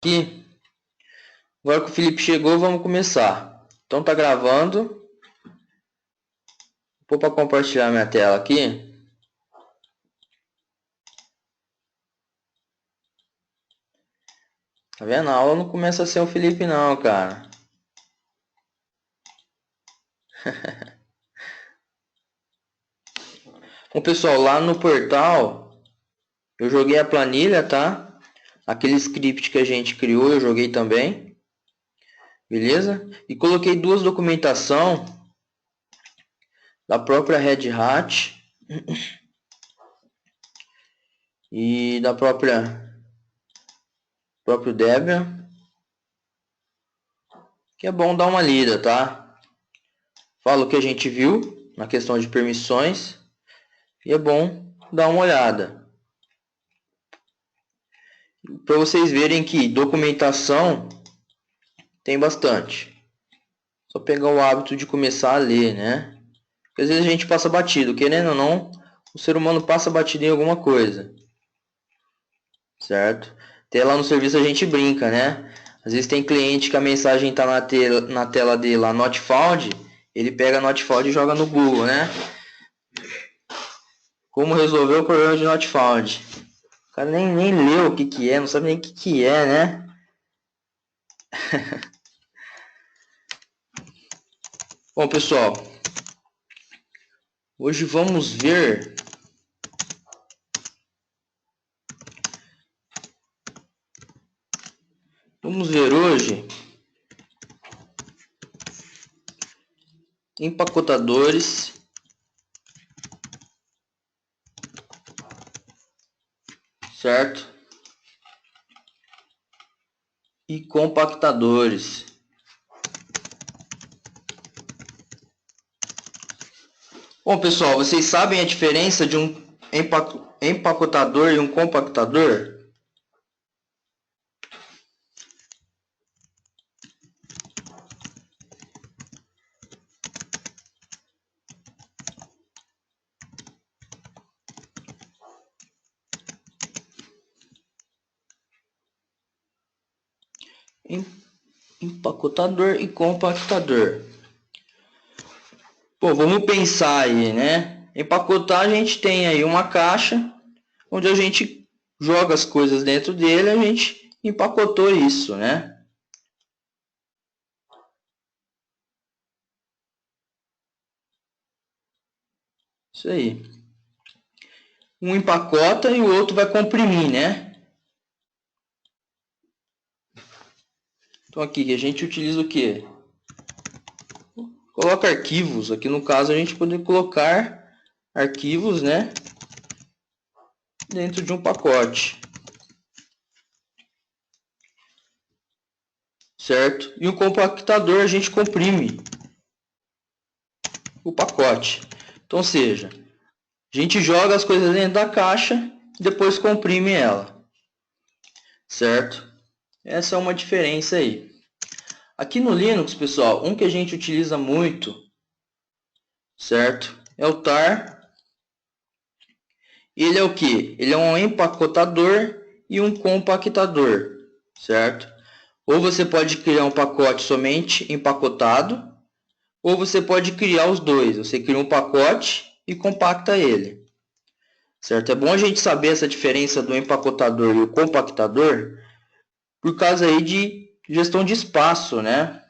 Aqui. Agora que o Felipe chegou, vamos começar. Então tá gravando. Vou para compartilhar minha tela aqui. Tá vendo? A aula não começa a ser o Felipe não, cara. Bom, pessoal, lá no portal eu joguei a planilha, tá? Aquele script que a gente criou eu joguei também. Beleza? E coloquei duas documentação da própria Red Hat e da próprio Debian, que é bom dar uma lida, tá? Fala o que a gente viu na questão de permissões e é bom dar uma olhada. Para vocês verem que documentação tem bastante. Só pegar o hábito de começar a ler, né? Porque às vezes a gente passa batido, querendo ou não, o ser humano passa batido em alguma coisa. Certo? Até lá no serviço a gente brinca, né? Às vezes tem cliente que a mensagem está na tela dele lá, not found, ele pega not found e joga no Google, né? Como resolver o problema de not found? O cara nem leu o que é, não sabe nem o que é, né? Bom, pessoal, hoje vamos ver hoje empacotadores certo? E compactadores. Bom, pessoal, vocês sabem a diferença de um empacotador e um compactador? Empacotador e compactador. Bom, vamos pensar aí, né? Empacotar, a gente tem aí uma caixa onde a gente joga as coisas dentro dele, a gente empacotou isso, né? Isso aí. Um empacota e o outro vai comprimir, né? Então aqui a gente utiliza o que? Coloca arquivos. Aqui no caso a gente pode colocar arquivos, né? Dentro de um pacote. Certo? E o compactador a gente comprime o pacote. Então, seja, a gente joga as coisas dentro da caixa e depois comprime ela. Certo? Essa é uma diferença aí. Aqui no Linux, pessoal, um que a gente utiliza muito, certo? É o tar. Ele é o que? Ele é um empacotador e um compactador, certo? Ou você pode criar um pacote somente empacotado, ou você pode criar os dois. Você cria um pacote e compacta ele. Certo? É bom a gente saber essa diferença do empacotador e o compactador por causa aí de gestão de espaço, né?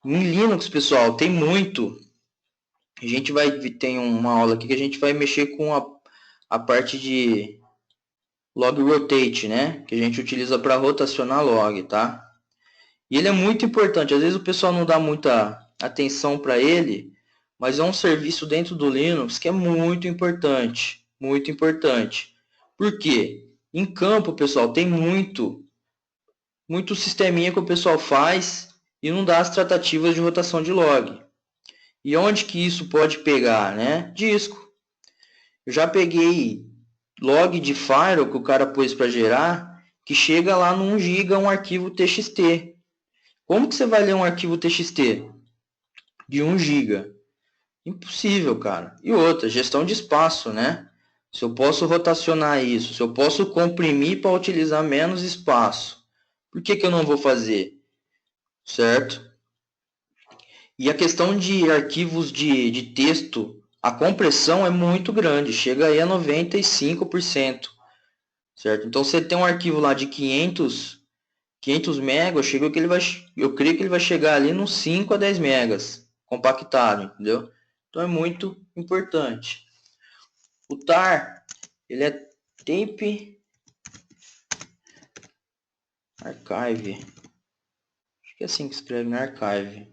Em Linux, pessoal, tem muito. A gente vai ter uma aula aqui que a gente vai mexer com a parte de log rotate, né? Que a gente utiliza para rotacionar log, tá? E ele é muito importante. Às vezes o pessoal não dá muita atenção para ele, mas é um serviço dentro do Linux que é muito importante. Muito importante. Por quê? Em campo, pessoal, tem muito sisteminha que o pessoal faz e não dá as tratativas de rotação de log. E onde que isso pode pegar, né? Disco. Eu já peguei log de firewall que o cara pôs para gerar, que chega lá no 1 GB um arquivo TXT. Como que você vai ler um arquivo TXT de 1 GB? Impossível, cara. E outra, gestão de espaço, né? Se eu posso rotacionar isso, se eu posso comprimir para utilizar menos espaço, Por que que eu não vou fazer? Certo? E a questão de arquivos de texto, a compressão é muito grande, chega aí a 95%, certo? Então, você tem um arquivo lá de 500 megas, eu creio que ele vai chegar ali nos 5 a 10 megas, compactado, entendeu? Então, é muito importante. O TAR, ele é Tape Archive. Acho que é assim que escreve, né? Archive.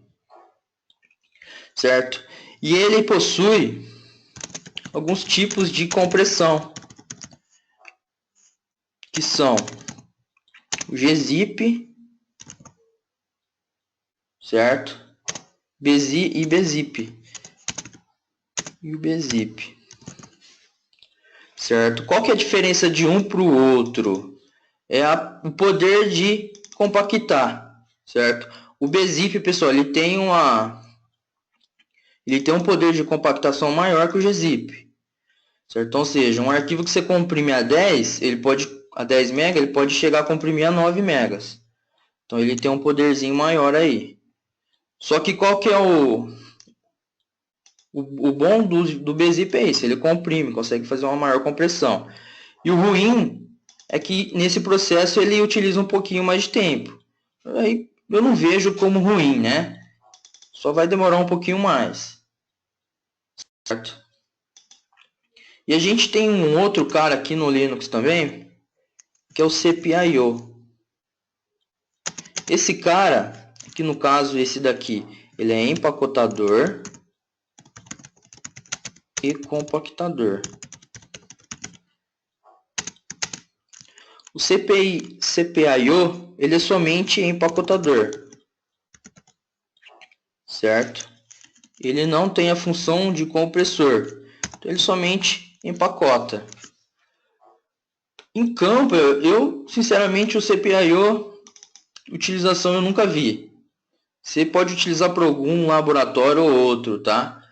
Certo? E ele possui alguns tipos de compressão, que são o gzip, certo? E bzip. E o bzip. Certo? Qual que é a diferença de um para o outro? É o poder de compactar, certo? O bzip, pessoal, ele tem um poder de compactação maior que o gzip, certo? Então, ou seja, um arquivo que você comprime a 10, a 10 MB, ele pode chegar a comprimir a 9 megas. Então, ele tem um poderzinho maior aí. Só que qual que é o bom do bzip é isso, ele comprime, consegue fazer uma maior compressão. E o ruim é que nesse processo ele utiliza um pouquinho mais de tempo. Aí eu não vejo como ruim, né? Só vai demorar um pouquinho mais. Certo? E a gente tem um outro cara aqui no Linux também, que é o cpio. Esse cara, que no caso esse daqui, ele é empacotador e compactador. O cpio, ele é somente empacotador, certo? Ele não tem a função de compressor, então ele somente empacota. Em campo, eu sinceramente o cpio utilização eu nunca vi. Você pode utilizar para algum laboratório ou outro, tá?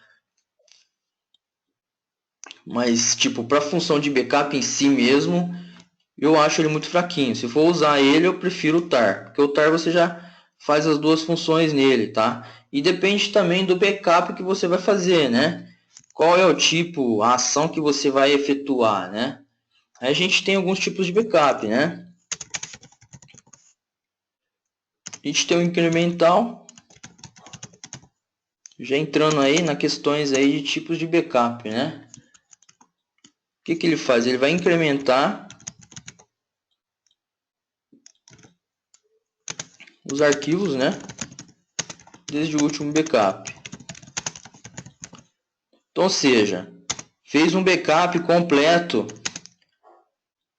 Mas tipo, para a função de backup em si mesmo, eu acho ele muito fraquinho. Se for usar ele, eu prefiro o tar, porque o tar você já faz as duas funções nele, tá? E depende também do backup que você vai fazer, né? Qual é o tipo, a ação que você vai efetuar, né? Aí a gente tem alguns tipos de backup, né? A gente tem o incremental, já entrando aí nas questões aí de tipos de backup, né? O que que ele faz? Ele vai incrementar os arquivos, né? Desde o último backup. Então, ou seja, fez um backup completo,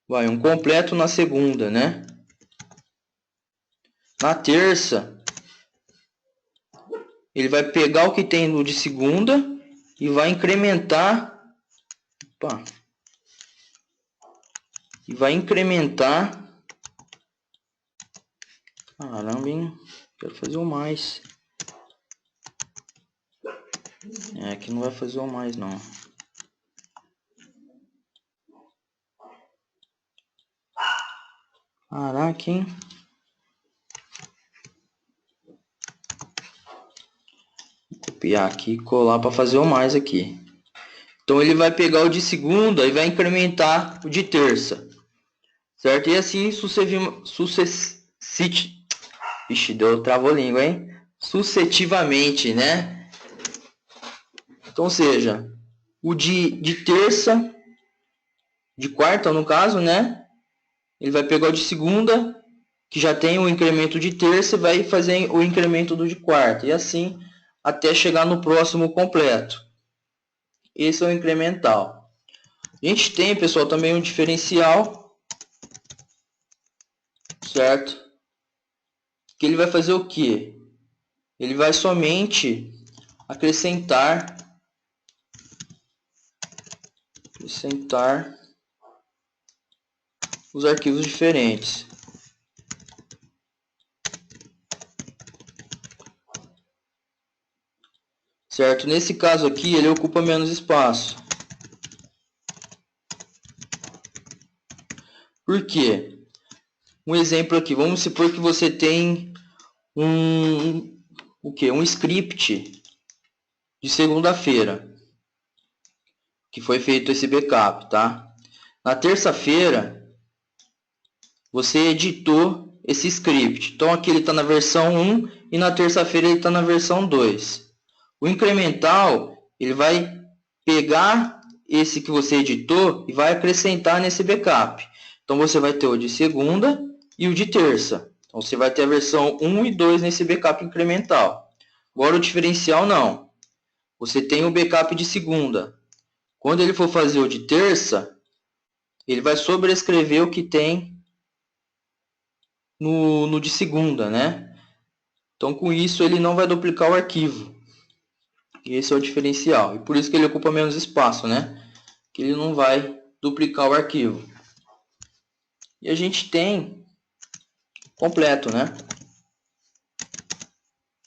um completo na segunda, né? Na terça, ele vai pegar o que tem no de segunda e vai incrementar, caramba, hein? Quero fazer o mais. Aqui não vai fazer o mais, não. Caraca, hein? Vou copiar aqui e colar para fazer o mais aqui. Então ele vai pegar o de segunda e vai incrementar o de terça. Certo? E assim Ixi, deu trava-língua, hein? Sucessivamente, né? Então, ou seja, o de terça, de quarta no caso, né? Ele vai pegar o de segunda, que já tem o incremento de terça, e vai fazer o incremento do de quarta. E assim, até chegar no próximo completo. Esse é o incremental. A gente tem, pessoal, também um diferencial, certo? Que ele vai fazer o quê? Ele vai somente acrescentar os arquivos diferentes. Certo? Nesse caso aqui, ele ocupa menos espaço. Por quê? um exemplo aqui. Vamos supor que você tem um script de segunda-feira, que foi feito esse backup, tá? Na terça-feira, você editou esse script. Então, aqui ele está na versão 1 e na terça-feira ele está na versão 2. O incremental, ele vai pegar esse que você editou e vai acrescentar nesse backup. Então, você vai ter o de segunda e o de terça. Então, você vai ter a versão 1 e 2 nesse backup incremental. Agora, o diferencial não. Você tem o backup de segunda. Quando ele for fazer o de terça, ele vai sobrescrever o que tem no de segunda, né? Então, com isso, ele não vai duplicar o arquivo. E esse é o diferencial. E por isso que ele ocupa menos espaço, né? Que ele não vai duplicar o arquivo. E a gente tem completo, né?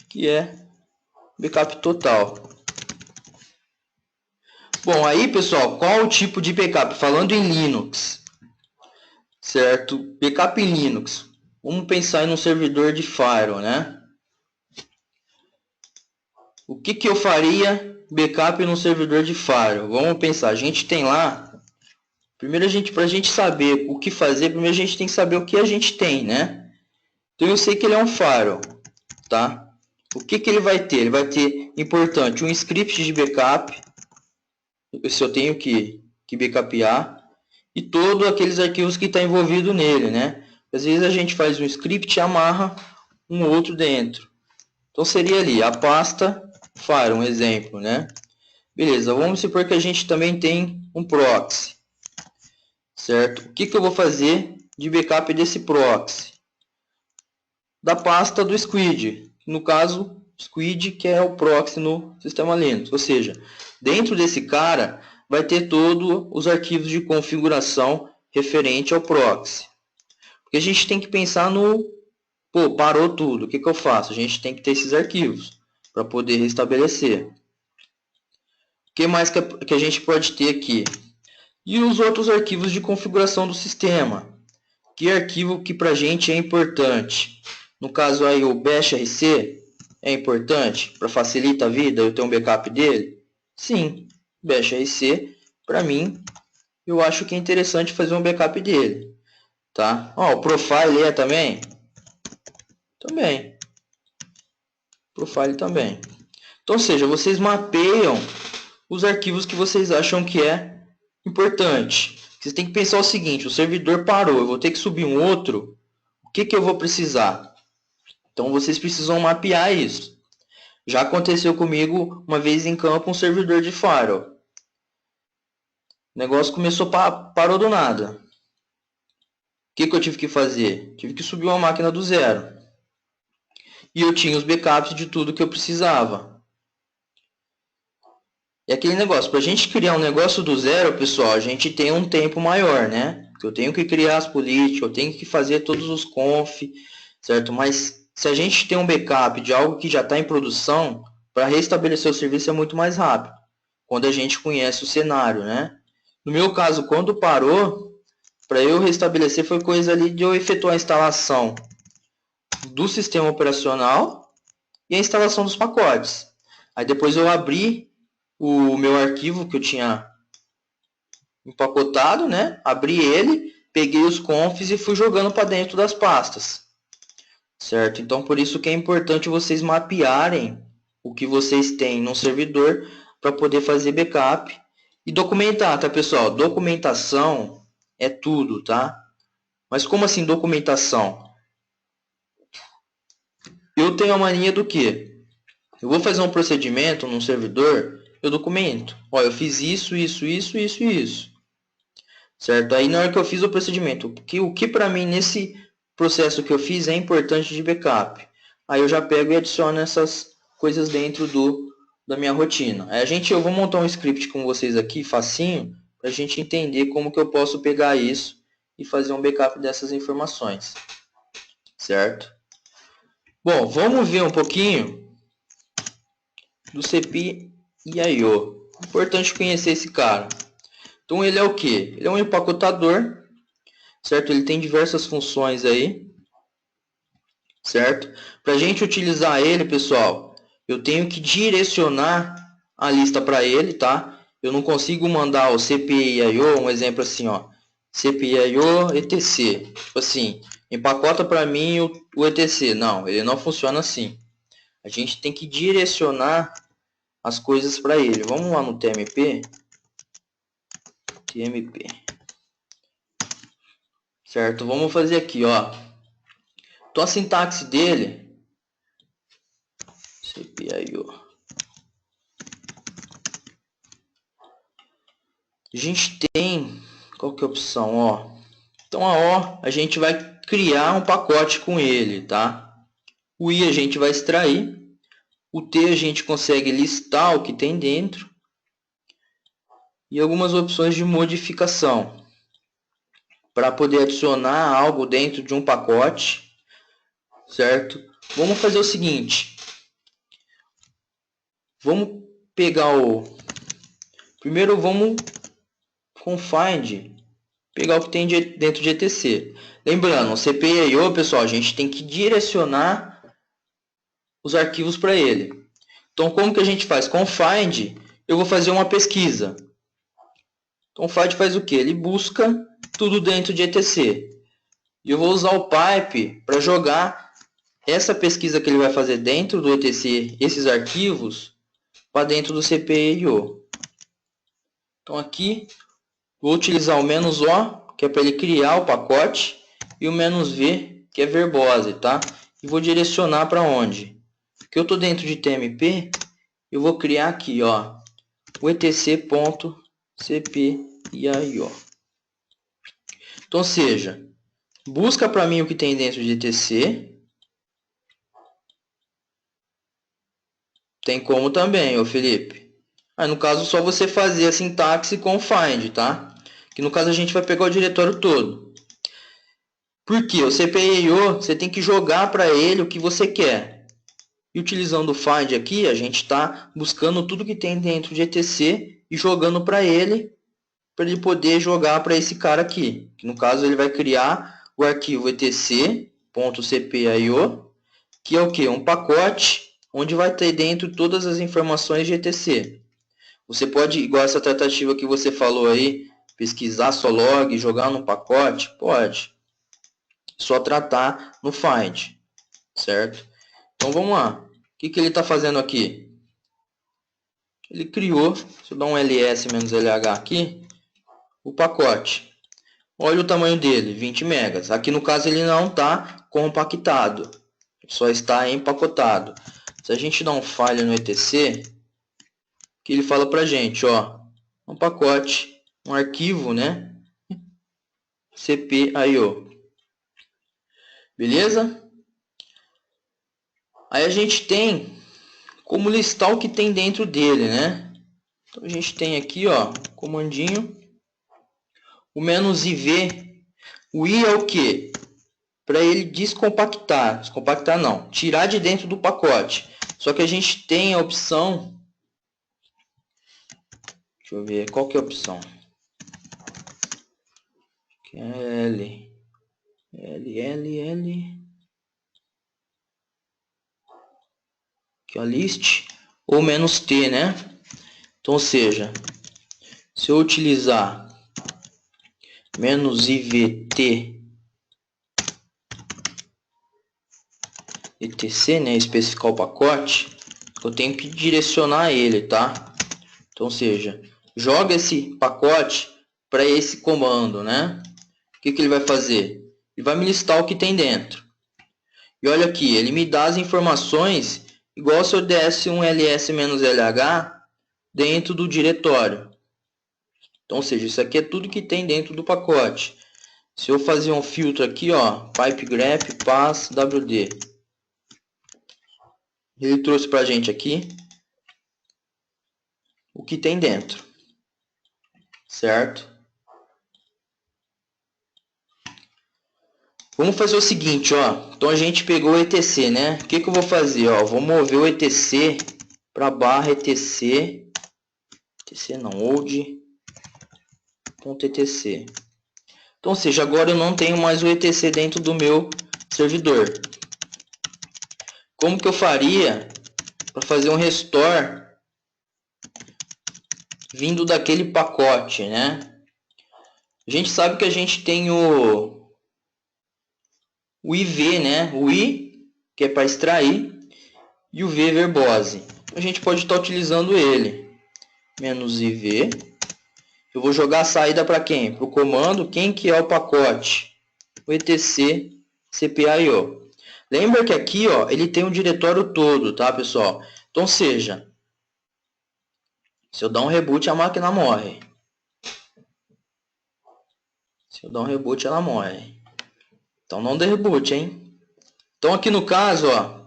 Que é backup total. Bom, aí, pessoal, qual o tipo de backup? Falando em Linux, certo? Backup em Linux. Vamos pensar em um servidor de Firewall, né? O que eu faria backup no servidor de Firewall? Vamos pensar, a gente tem lá... Primeiro, para a gente saber o que fazer, primeiro a gente tem que saber o que a gente tem, né? Então, eu sei que ele é um Firewall, tá? O que ele vai ter? Ele vai ter, importante, um script de backup, se eu tenho que backupear, e todos aqueles arquivos que estão envolvidos nele, né? Às vezes a gente faz um script e amarra um outro dentro. Então, seria ali a pasta Firewall, um exemplo, né? Beleza, vamos supor que a gente também tem um proxy, certo? O que eu vou fazer de backup desse proxy? Da pasta do Squid, no caso, Squid, que é o proxy no sistema Linux. Ou seja, dentro desse cara vai ter todos os arquivos de configuração referente ao proxy. Porque a gente tem que pensar no... Pô, parou tudo, o que eu faço? A gente tem que ter esses arquivos para poder restabelecer. O que mais que a gente pode ter aqui? E os outros arquivos de configuração do sistema. Que arquivo que para a gente é importante? No caso aí o bashrc é importante para facilitar a vida, eu ter um backup dele? Sim, bashrc para mim eu acho que é interessante fazer um backup dele, tá? Ó, o profile é também? Também. Profile também. Então, ou seja, vocês mapeiam os arquivos que vocês acham que é importante. Vocês têm que pensar o seguinte, o servidor parou, eu vou ter que subir um outro, o que eu vou precisar? Então, vocês precisam mapear isso. Já aconteceu comigo uma vez em campo um servidor de Firewall. O negócio começou, parou do nada. O que eu tive que fazer? Tive que subir uma máquina do zero. E eu tinha os backups de tudo que eu precisava. E aquele negócio, para a gente criar um negócio do zero, pessoal, a gente tem um tempo maior, né? Eu tenho que criar as políticas, eu tenho que fazer todos os conf, certo? Mas se a gente tem um backup de algo que já está em produção, para restabelecer o serviço é muito mais rápido, quando a gente conhece o cenário, né? No meu caso, quando parou, para eu restabelecer foi coisa ali de eu efetuar a instalação do sistema operacional e a instalação dos pacotes. Aí depois eu abri o meu arquivo que eu tinha empacotado, né? Abri ele, peguei os confs e fui jogando para dentro das pastas, certo? Então, por isso que é importante vocês mapearem o que vocês têm no servidor para poder fazer backup e documentar, tá, pessoal? Documentação é tudo, tá? Mas como assim documentação? Eu tenho a mania do quê? Eu vou fazer um procedimento num servidor, eu documento. Ó, eu fiz isso, isso, isso, isso e isso. Certo? Aí na hora que eu fiz o procedimento, o que para mim nesse processo que eu fiz é importante de backup. Aí eu já pego e adiciono essas coisas dentro da minha rotina. Aí eu vou montar um script com vocês aqui, facinho, para a gente entender como que eu posso pegar isso e fazer um backup dessas informações. Certo? Bom, vamos ver um pouquinho do cpio. Importante conhecer esse cara. Então ele é o que? Ele é um empacotador, certo? Ele tem diversas funções aí, certo? Para a gente utilizar ele, pessoal, eu tenho que direcionar a lista para ele, tá? Eu não consigo mandar o CPI/IO, um exemplo assim, ó, CPI/IO etc. Tipo assim, empacota para mim o etc. Não, ele não funciona assim. A gente tem que direcionar as coisas para ele. Vamos lá no TMP. TMP. Certo? Vamos fazer aqui, ó. Então a sintaxe dele, CPI/IO. A gente tem, qual que é a opção, ó? Então a O, a gente vai criar um pacote com ele, tá? O I a gente vai extrair. O T a gente consegue listar o que tem dentro. E algumas opções de modificação. Para poder adicionar algo dentro de um pacote, certo? Vamos fazer o seguinte. Vamos pegar o... Primeiro vamos com find, pegar o que tem dentro de etc. Lembrando, o CPI/IO, pessoal, a gente tem que direcionar os arquivos para ele. Então, como que a gente faz? Com find, eu vou fazer uma pesquisa. Então, o find faz o quê? Ele busca tudo dentro de etc. E eu vou usar o pipe para jogar essa pesquisa que ele vai fazer dentro do etc, esses arquivos, para dentro do CPI/IO. Então, aqui, vou utilizar o "-o", que é para ele criar o pacote, e o "-v", que é verbose, tá? E vou direcionar para onde? Porque eu estou dentro de TMP, eu vou criar aqui, ó, o etc.cpI/IO. Então, ou seja, busca para mim o que tem dentro de etc. Tem como também, ô Felipe. Aí, no caso, só você fazer a sintaxe com find, tá? Que no caso a gente vai pegar o diretório todo. Porque o CPI/IO, você tem que jogar para ele o que você quer. E utilizando o find aqui, a gente está buscando tudo que tem dentro de etc e jogando para ele poder jogar para esse cara aqui. Que no caso ele vai criar o arquivo etc.cpio, que é o que? Um pacote onde vai ter dentro todas as informações de etc. Você pode, igual essa tratativa que você falou aí, pesquisar só log, jogar no pacote? Pode. Só tratar no find, certo? Então vamos lá. O que ele está fazendo aqui? Ele criou, se eu dar um ls-lh aqui, o pacote. Olha o tamanho dele, 20 megas. Aqui no caso ele não está compactado, só está empacotado. Se a gente dar um file no etc, que ele fala para a gente, ó, um pacote, um arquivo, né? CPI/IO. Beleza? Aí a gente tem como listar o que tem dentro dele, né? Então a gente tem aqui, ó, comandinho, o "-iv". O i é o que? Para ele descompactar. Descompactar não, tirar de dentro do pacote. Só que a gente tem a opção, deixa eu ver, qual que é a opção? L, que é a list, ou "-t", né? Então, ou seja, se eu utilizar "-ivt", etc, né, especificar o pacote, eu tenho que direcionar ele, tá? Então, ou seja, joga esse pacote para esse comando, né? O que ele vai fazer? Ele vai me listar o que tem dentro. E olha aqui, ele me dá as informações igual se eu desse um ls-lh dentro do diretório. Então, ou seja, isso aqui é tudo que tem dentro do pacote. Se eu fazer um filtro aqui, ó, pipegrep pass wd, ele trouxe para a gente aqui o que tem dentro, certo? Vamos fazer o seguinte, ó. Então a gente pegou o etc, né? O que eu vou fazer, ó? Vou mover o etc para barra etc, etc não, old.etc. Então, ou seja, agora eu não tenho mais o etc dentro do meu servidor. Como que eu faria para fazer um restore vindo daquele pacote, né? A gente sabe que a gente tem o IV, né? O I, que é para extrair, e o V verbose. A gente pode estar utilizando ele. Menos IV. Eu vou jogar a saída para quem? Para o comando. Quem que é o pacote? O etc cpaio. Lembra que aqui, ó, ele tem um diretório todo, tá, pessoal? Então, seja, se eu dar um reboot, a máquina morre. Se eu dar um reboot, ela morre. Então, não dê reboot, hein? Então, aqui no caso, ó,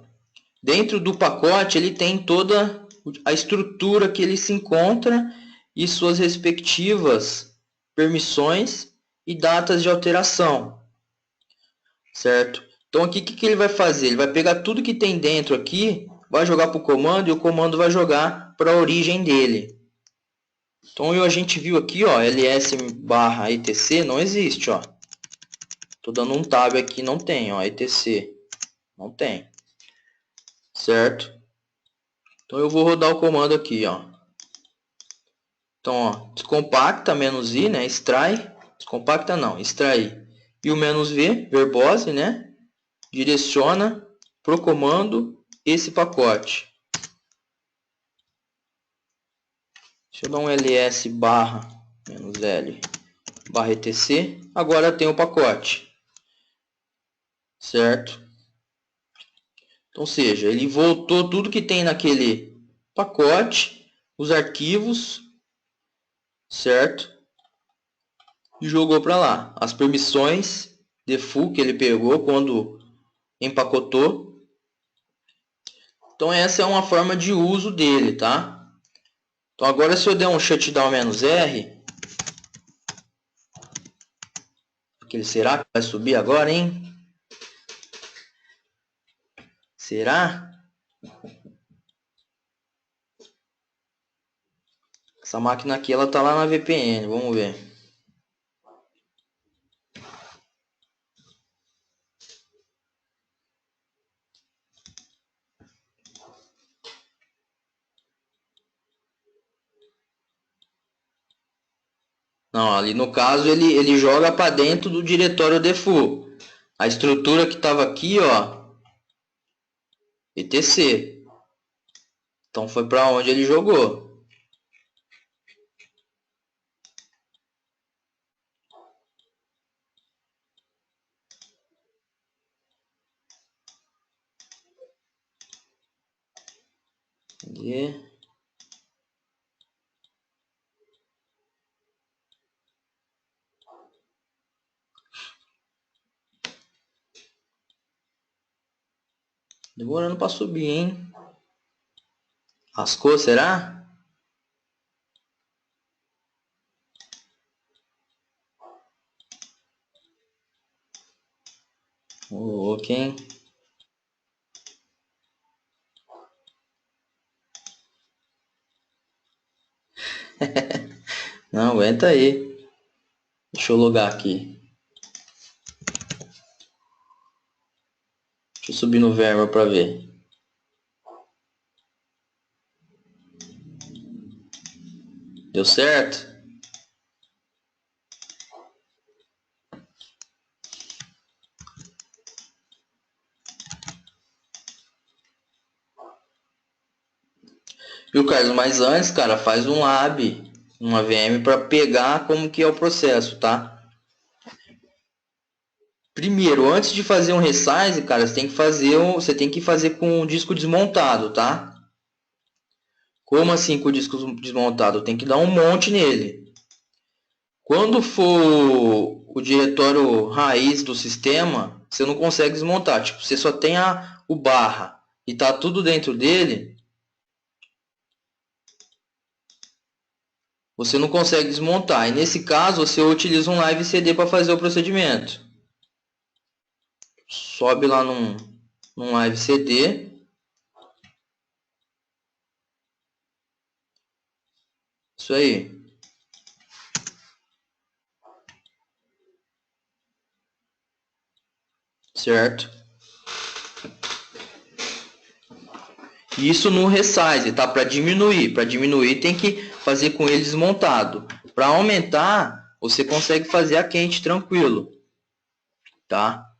dentro do pacote, ele tem toda a estrutura que ele se encontra e suas respectivas permissões e datas de alteração, certo? Então, aqui, o que ele vai fazer? Ele vai pegar tudo que tem dentro aqui, vai jogar para o comando e o comando vai jogar para a origem dele. Então, a gente viu aqui, ó, ls/etc não existe, ó. Tô dando um tab aqui, não tem, ó, etc. Não tem. Certo? Então, eu vou rodar o comando aqui, ó. Então, ó, descompacta, "-i", né? Extrai. Descompacta não, extrair. E o "-v", verbose, né? Direciona pro comando esse pacote. Deixa eu dar um ls barra "-l" barra etc. Agora tem o pacote. Certo? Então, ou seja, ele voltou tudo que tem naquele pacote, os arquivos, certo? E jogou para lá. As permissões default que ele pegou quando empacotou. Então, essa é uma forma de uso dele, tá? Então, agora se eu der um shutdown "-r, que será que vai subir agora, hein? Será? Essa máquina aqui, ela tá lá na VPN, vamos ver. Não, ali no caso ele joga para dentro do diretório default. A estrutura que estava aqui, ó, etc. Então foi para onde ele jogou. E... demorando para subir, hein? Rascou, será? Ok, hein? Não, aguenta aí. Deixa eu logar aqui. Deixa eu subir no Verma para ver. Deu certo? Viu, Carlos? Mas antes, cara, faz um lab, uma VM para pegar como que é o processo, tá? Primeiro, antes de fazer um resize, cara, você tem que fazer com o disco desmontado, tá? Como assim com o disco desmontado? Tem que dar um monte nele. Quando for o diretório raiz do sistema, você não consegue desmontar. Tipo, você só tem o barra e tá tudo dentro dele, você não consegue desmontar. E nesse caso, você utiliza um live CD para fazer o procedimento. Sobe lá num live CD. Isso aí. certo? Isso no resize, tá? Para diminuir. Para diminuir tem que fazer com ele desmontado. Para aumentar, você consegue fazer a quente tranquilo, tá?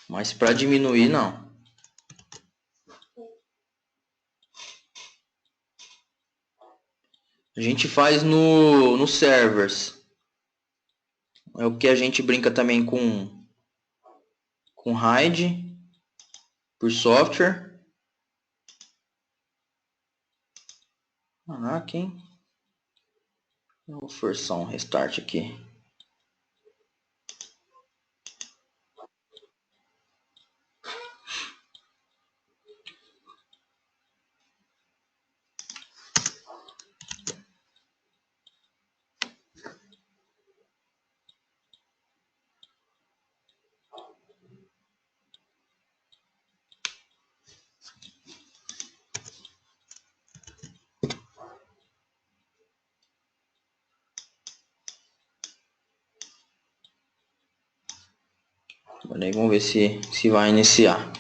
Mas para diminuir, não. A gente faz no servers. É o que a gente brinca também com RAID por software. Caraca, hein? Eu vou forçar um restart aqui. Agora aí vamos ver se vai iniciar.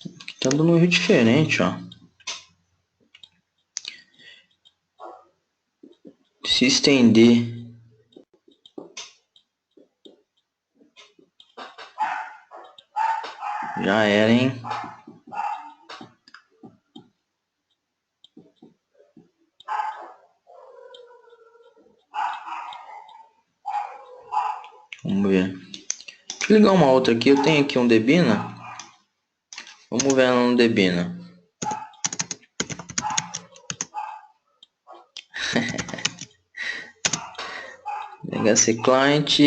Aqui tá dando um erro diferente, ó. Se estender. Já era, hein? Vamos ver. Deixa eu ligar uma outra aqui. Eu tenho aqui um Debina. Vamos ver ela no Debina. Legacy Client.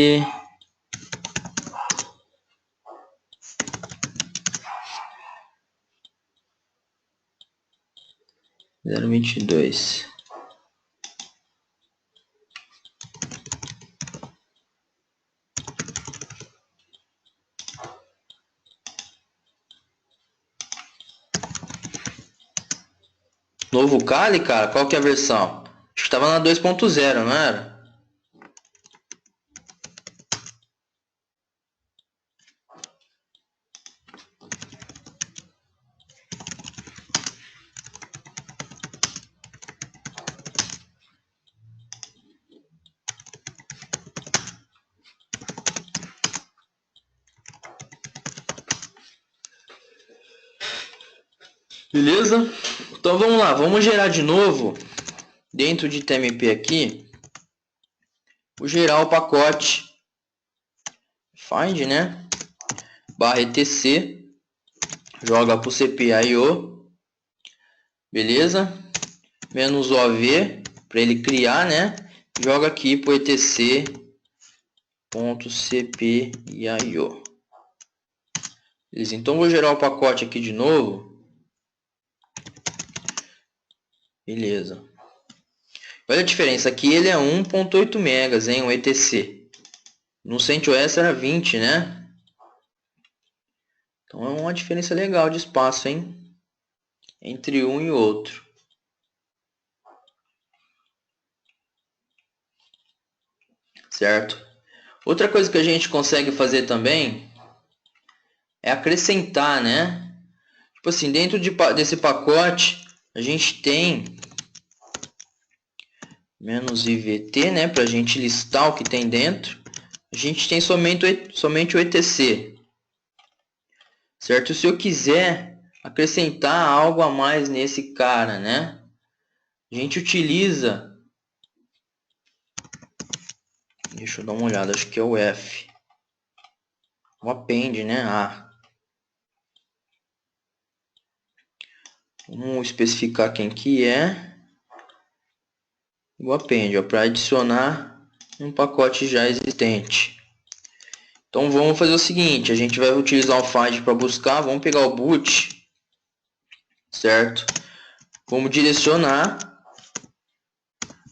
022. Novo Kali, cara? Qual que é a versão? Acho que tava na 2.0, não era? Beleza? Então vamos lá, vamos gerar de novo dentro de TMP aqui. Vou gerar o pacote find, né? Barra etc. Joga para o CPIO. Beleza? Menos OV para ele criar, né? Joga aqui para o etc.cpio. Beleza? Então vou gerar o pacote aqui de novo. Beleza. Olha a diferença, aqui ele é 1.8 megas, hein, o etc. No CentOS era 20, né? Então é uma diferença legal de espaço, hein? Entre um e outro. Certo? Outra coisa que a gente consegue fazer também é acrescentar, né? Tipo assim, dentro desse pacote, a gente tem -ivt, né? Para a gente listar o que tem dentro. A gente tem somente o etc. Certo? Se eu quiser acrescentar algo a mais nesse cara, né? A gente utiliza... Deixa eu dar uma olhada, acho que é o F. O append, né? Vamos especificar quem que é. O append, para adicionar um pacote já existente. Então vamos fazer o seguinte, a gente vai utilizar o find para buscar, vamos pegar o boot, certo? Vamos direcionar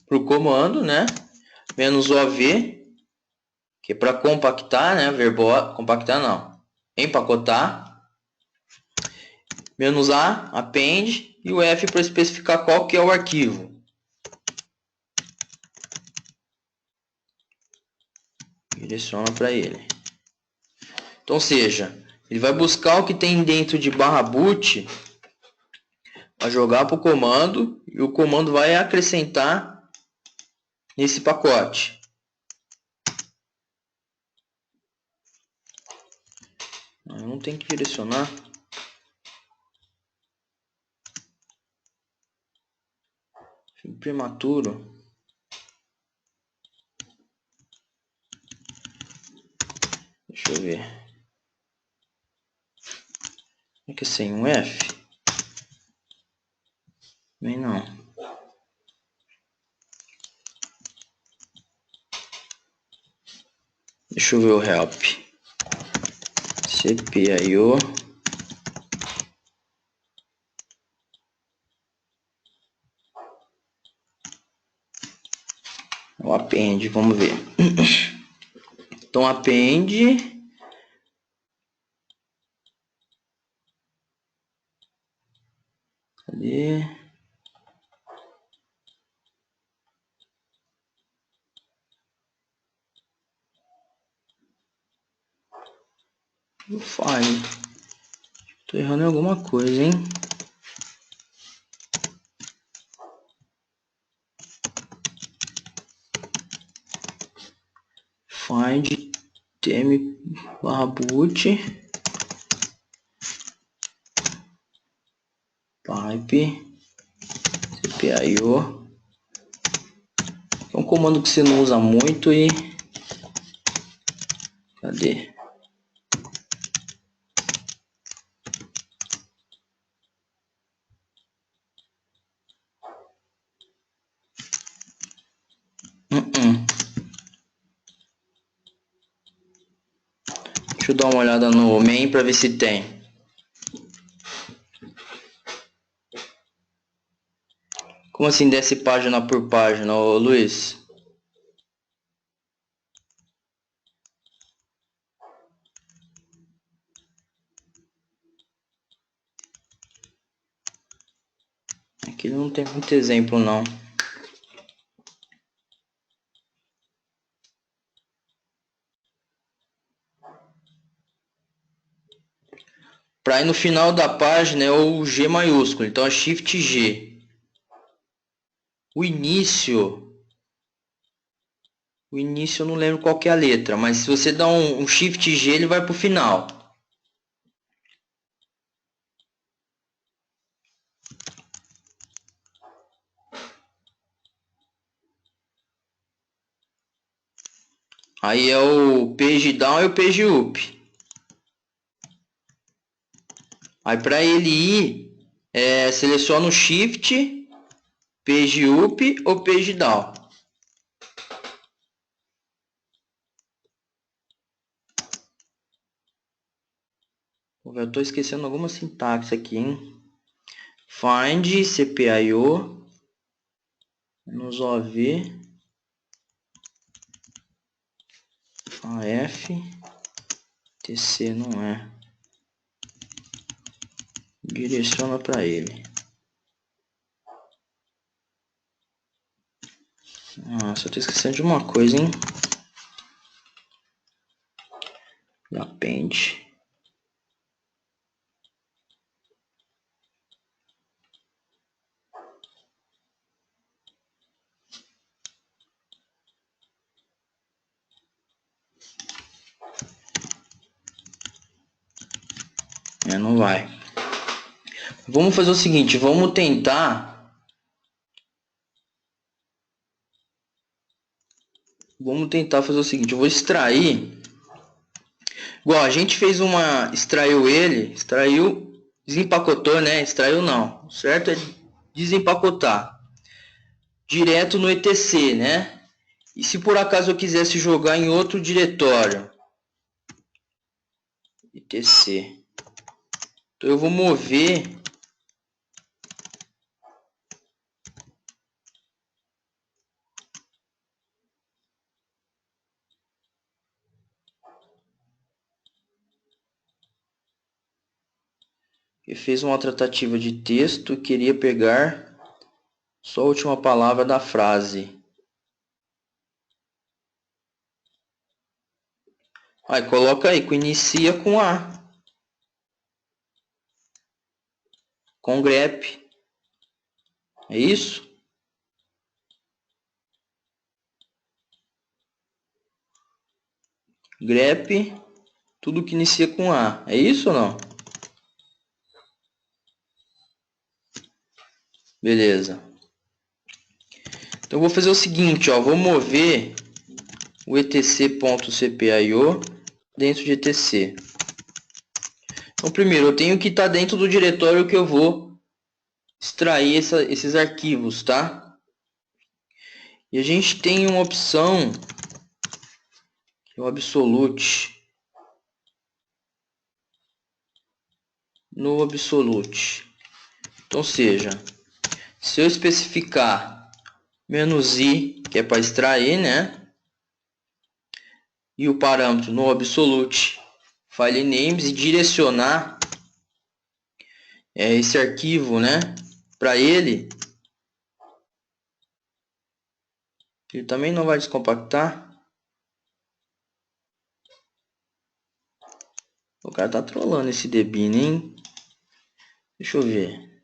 para o comando, né? -ov, Que é para compactar, né? Verbo compactar não. Empacotar. Menos A, append, e o F para especificar qual que é o arquivo. Direciona para ele. Então, seja, ele vai buscar o que tem dentro de /boot, vai jogar para o comando, e o comando vai acrescentar nesse pacote. Eu não tenho que direcionar. Prematuro. Deixa eu ver. É que sem um F? Bem não. Deixa eu ver o help. cpio. O append, vamos ver. Então append. Cadê? File. Tô errando em alguma coisa, hein? Find tm/boot pipe cpio. É um comando que você não usa muito e... Cadê? Deixa eu dar uma olhada no main para ver se tem. Como assim desce página por página, ô Luiz? Aqui não tem muito exemplo não. Para ir no final da página é o G maiúsculo, então é Shift G. O início eu não lembro qual que é a letra, mas se você dá um Shift G, ele vai para o final. Aí é o page down e o page up. Aí para ele ir, seleciona o Shift, page up ou page down. Eu estou esquecendo alguma sintaxe aqui, hein? Find cpio nos OV AF TC não é. Direciona para ele. Nossa, eu tô esquecendo de uma coisa, hein? Append. Não vai. Vamos fazer o seguinte, vamos tentar. Vamos tentar fazer o seguinte, eu vou extrair. Igual a gente fez uma, extraiu, desempacotou, né? Extraiu não. O certo é desempacotar direto no etc, né? E se por acaso eu quisesse jogar em outro diretório, etc. Então eu vou mover que fez uma tratativa de texto e queria pegar só a última palavra da frase. Aí coloca aí, que inicia com A. Com grep. É isso? Grep, tudo que inicia com A. É isso ou não? Beleza. Então eu vou fazer o seguinte, ó, vou mover o etc.cpio dentro de etc. Então primeiro eu tenho que estar dentro do diretório que eu vou extrair esses arquivos, tá? E a gente tem uma opção, que é o absolute. No absolute. Então seja, se eu especificar "-i", que é para extrair, né? E o parâmetro no absolute file names e direcionar esse arquivo, né, para ele também não vai descompactar. O cara tá trolando esse Debian, hein? Deixa eu ver.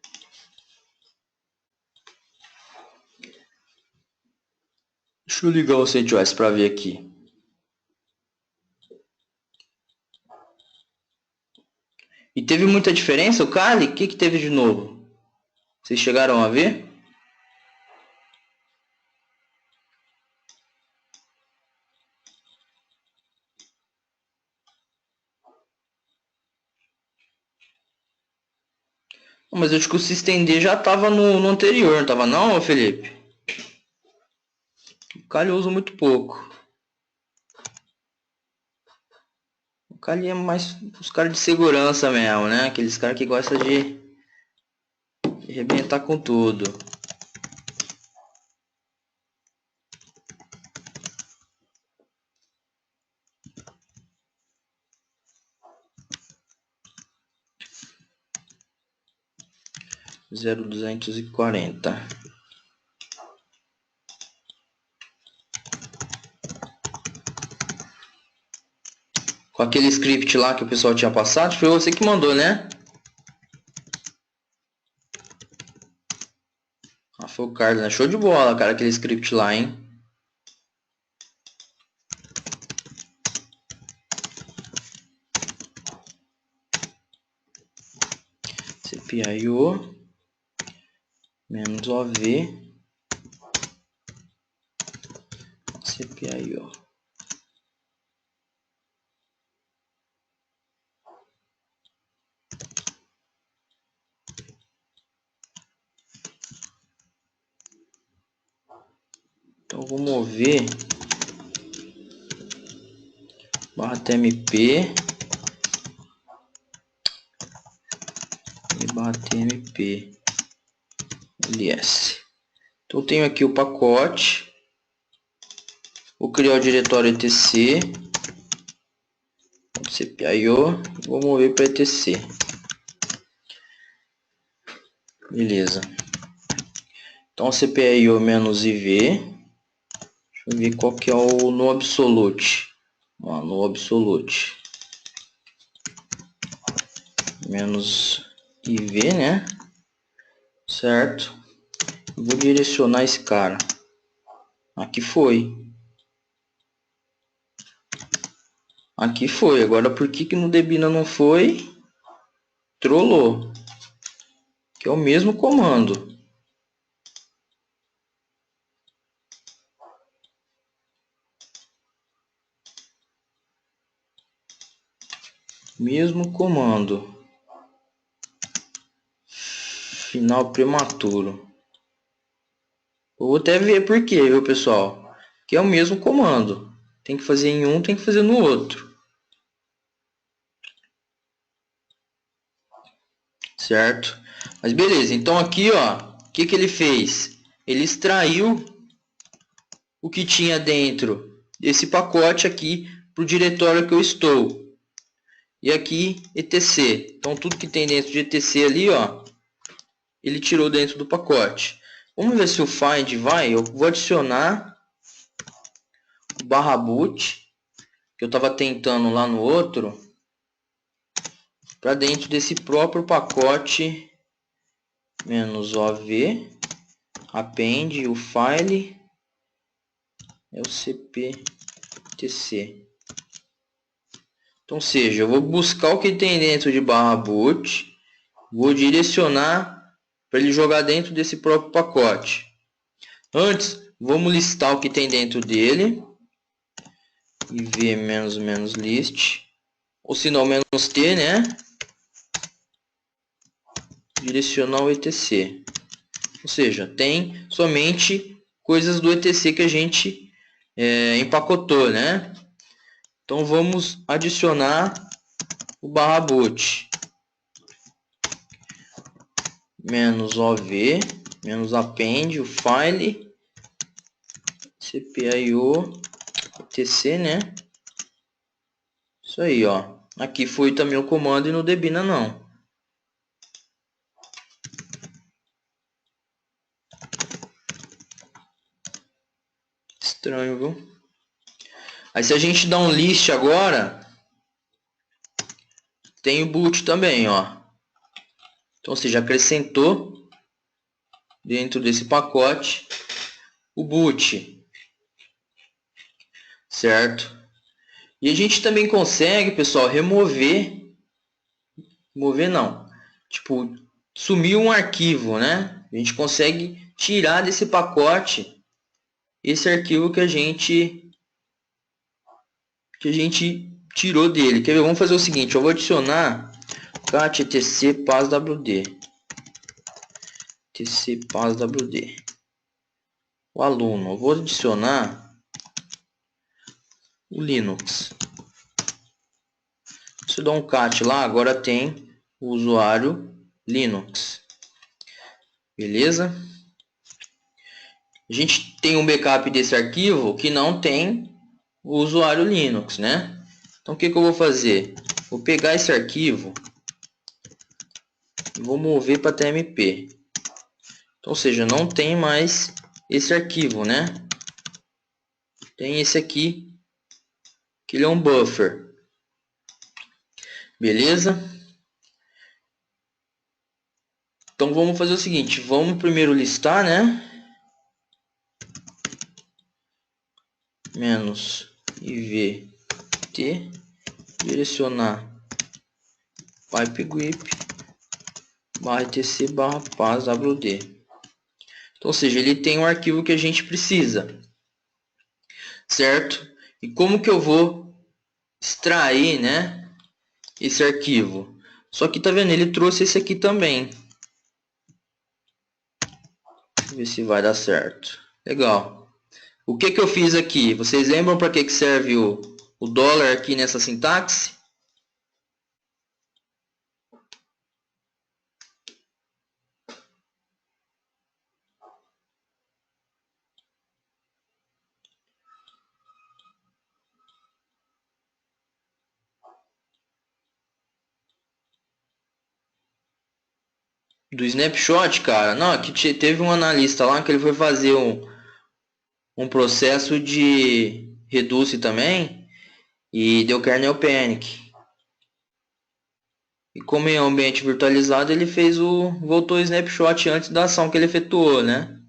Deixa eu ligar o CentOS para ver aqui. E teve muita diferença o Kali? O que teve de novo? Vocês chegaram a ver? Mas eu acho que o SystemD já estava no anterior, não estava não, Felipe? O Kali eu uso muito pouco. O Kali é mais os caras de segurança mesmo, né? Aqueles caras que gostam de arrebentar com tudo. Zero 240. Com aquele script lá que o pessoal tinha passado, foi você que mandou, né? Ah, foi o Carlos, né? Show de bola, cara, aquele script lá, hein? cpio -ov cpio. Então vou mover /tmp e /tmp ls. Então eu tenho aqui o pacote, vou criar o diretório etc, cpio, vou mover para etc. Beleza. Então cpio -iv, deixa eu ver qual que é o no absolute. Ó, no absolute -iv, né? Certo? Eu vou direcionar esse cara. Aqui foi. Aqui foi. Agora por que no Debina não foi? Trollou. Que é o mesmo comando. Mesmo comando. Final prematuro. Eu vou até ver por quê, viu, pessoal? Que é o mesmo comando. Tem que fazer em um, tem que fazer no outro. Certo? Mas beleza. Então aqui, ó, o que ele fez? Ele extraiu o que tinha dentro desse pacote aqui para o diretório que eu estou. e aqui etc. Então tudo que tem dentro de etc ali, ó, ele tirou dentro do pacote. Vamos ver se o find vai. Eu vou adicionar o /boot que eu estava tentando lá no outro para dentro desse próprio pacote -ov append o file é o cptc. Então, seja, eu vou buscar o que tem dentro de /boot, vou direcionar para ele jogar dentro desse próprio pacote. Antes, vamos listar o que tem dentro dele, iv -list, ou se não -t, né? Direcionar o etc. Ou seja, tem somente coisas do etc que a gente empacotou, né? Então vamos adicionar o /boot -ov -append o file cpio etc, né? Isso aí, ó. Aqui foi também o comando e no debina não. Estranho, viu? Aí se a gente dá um list agora, tem o boot também, ó. Então você já acrescentou dentro desse pacote o boot, certo? E a gente também consegue, pessoal, remover não, tipo, sumiu um arquivo, né? A gente consegue tirar desse pacote esse arquivo que a gente tirou dele. Quer ver? Vamos fazer o seguinte, eu vou adicionar cat etc passwd tc passwd o aluno. Eu vou adicionar o Linux. Se eu dar um cat lá, agora tem o usuário Linux. Beleza? A gente tem um backup desse arquivo que não tem o usuário Linux, né? Então o que eu vou fazer? Vou pegar esse arquivo e vou mover para tmp. Então, ou seja, não tem mais esse arquivo, né? Tem esse aqui, que ele é um buffer. Beleza? Então vamos fazer o seguinte, vamos primeiro listar, né? -ivt, direcionar pipe grip /etc /passwd. Então, ou seja, ele tem o arquivo que a gente precisa, certo? E como que eu vou extrair, né, esse arquivo? Só que tá vendo, ele trouxe esse aqui também. Vamos ver se vai dar certo. Legal. O que eu fiz aqui? Vocês lembram para que serve o dólar aqui nessa sintaxe? Do snapshot, cara? Não, aqui teve um analista lá que ele foi fazer um processo de reduce também e deu kernel panic. E como é um ambiente virtualizado, ele voltou o snapshot antes da ação que ele efetuou, né?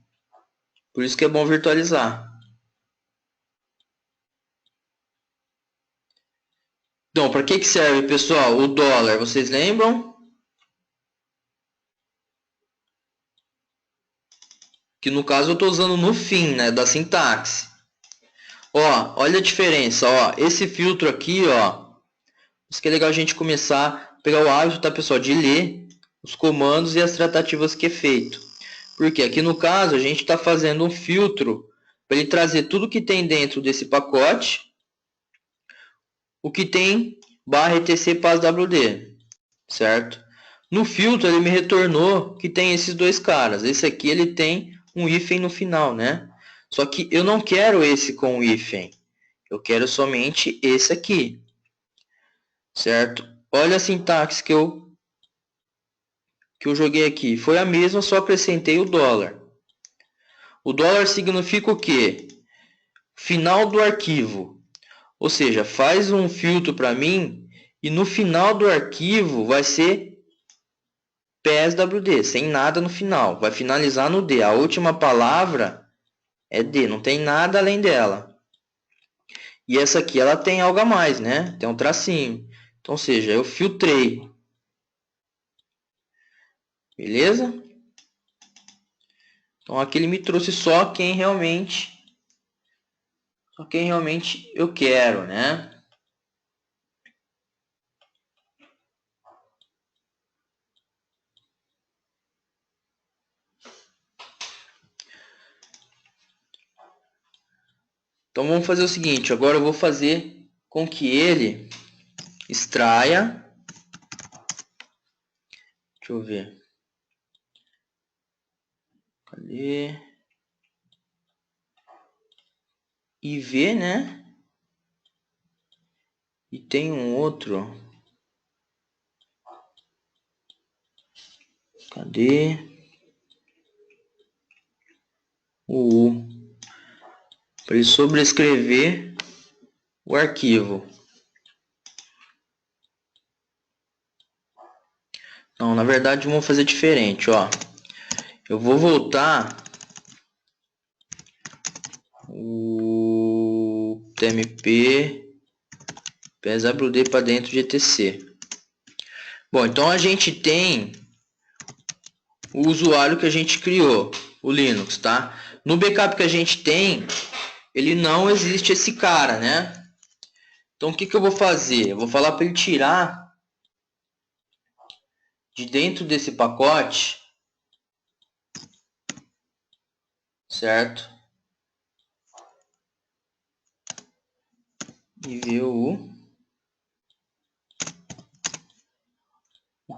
Por isso que é bom virtualizar. Então, para que serve, pessoal? O dólar, vocês lembram? Que no caso eu estou usando no fim, né, da sintaxe. Ó, olha a diferença, ó. Esse filtro aqui, ó. Isso que é legal a gente começar a pegar o hábito, tá, pessoal, de ler os comandos e as tratativas que é feito. Porque aqui no caso a gente está fazendo um filtro para ele trazer tudo que tem dentro desse pacote, o que tem /etc passwd, certo? No filtro ele me retornou que tem esses dois caras. Esse aqui ele tem um hífen no final, né? Só que eu não quero esse com hífen. Eu quero somente esse aqui, certo? olha a sintaxe que eu joguei aqui. Foi a mesma, só acrescentei o dólar. O dólar significa o quê? Final do arquivo. Ou seja, faz um filtro para mim e no final do arquivo vai ser PSWD, sem nada no final. Vai finalizar no D. A última palavra é D, não tem nada além dela. E essa aqui ela tem algo a mais, né? Tem um tracinho. Então, ou seja, eu filtrei. Beleza? Então aqui ele me trouxe só quem realmente eu quero, né? Então vamos fazer o seguinte, agora eu vou fazer com que ele extraia, deixa eu ver, cadê? IV, né? E tem um outro, cadê? O U, para ele sobrescrever o arquivo. Não, na verdade vamos fazer diferente, ó. Eu vou voltar o TMP PSWD para dentro de ETC. Bom, então a gente tem o usuário que a gente criou, o Linux, tá? No backup que a gente tem, ele não existe esse cara, né? Então o que eu vou fazer? Eu vou falar para ele tirar de dentro desse pacote, certo? E ver o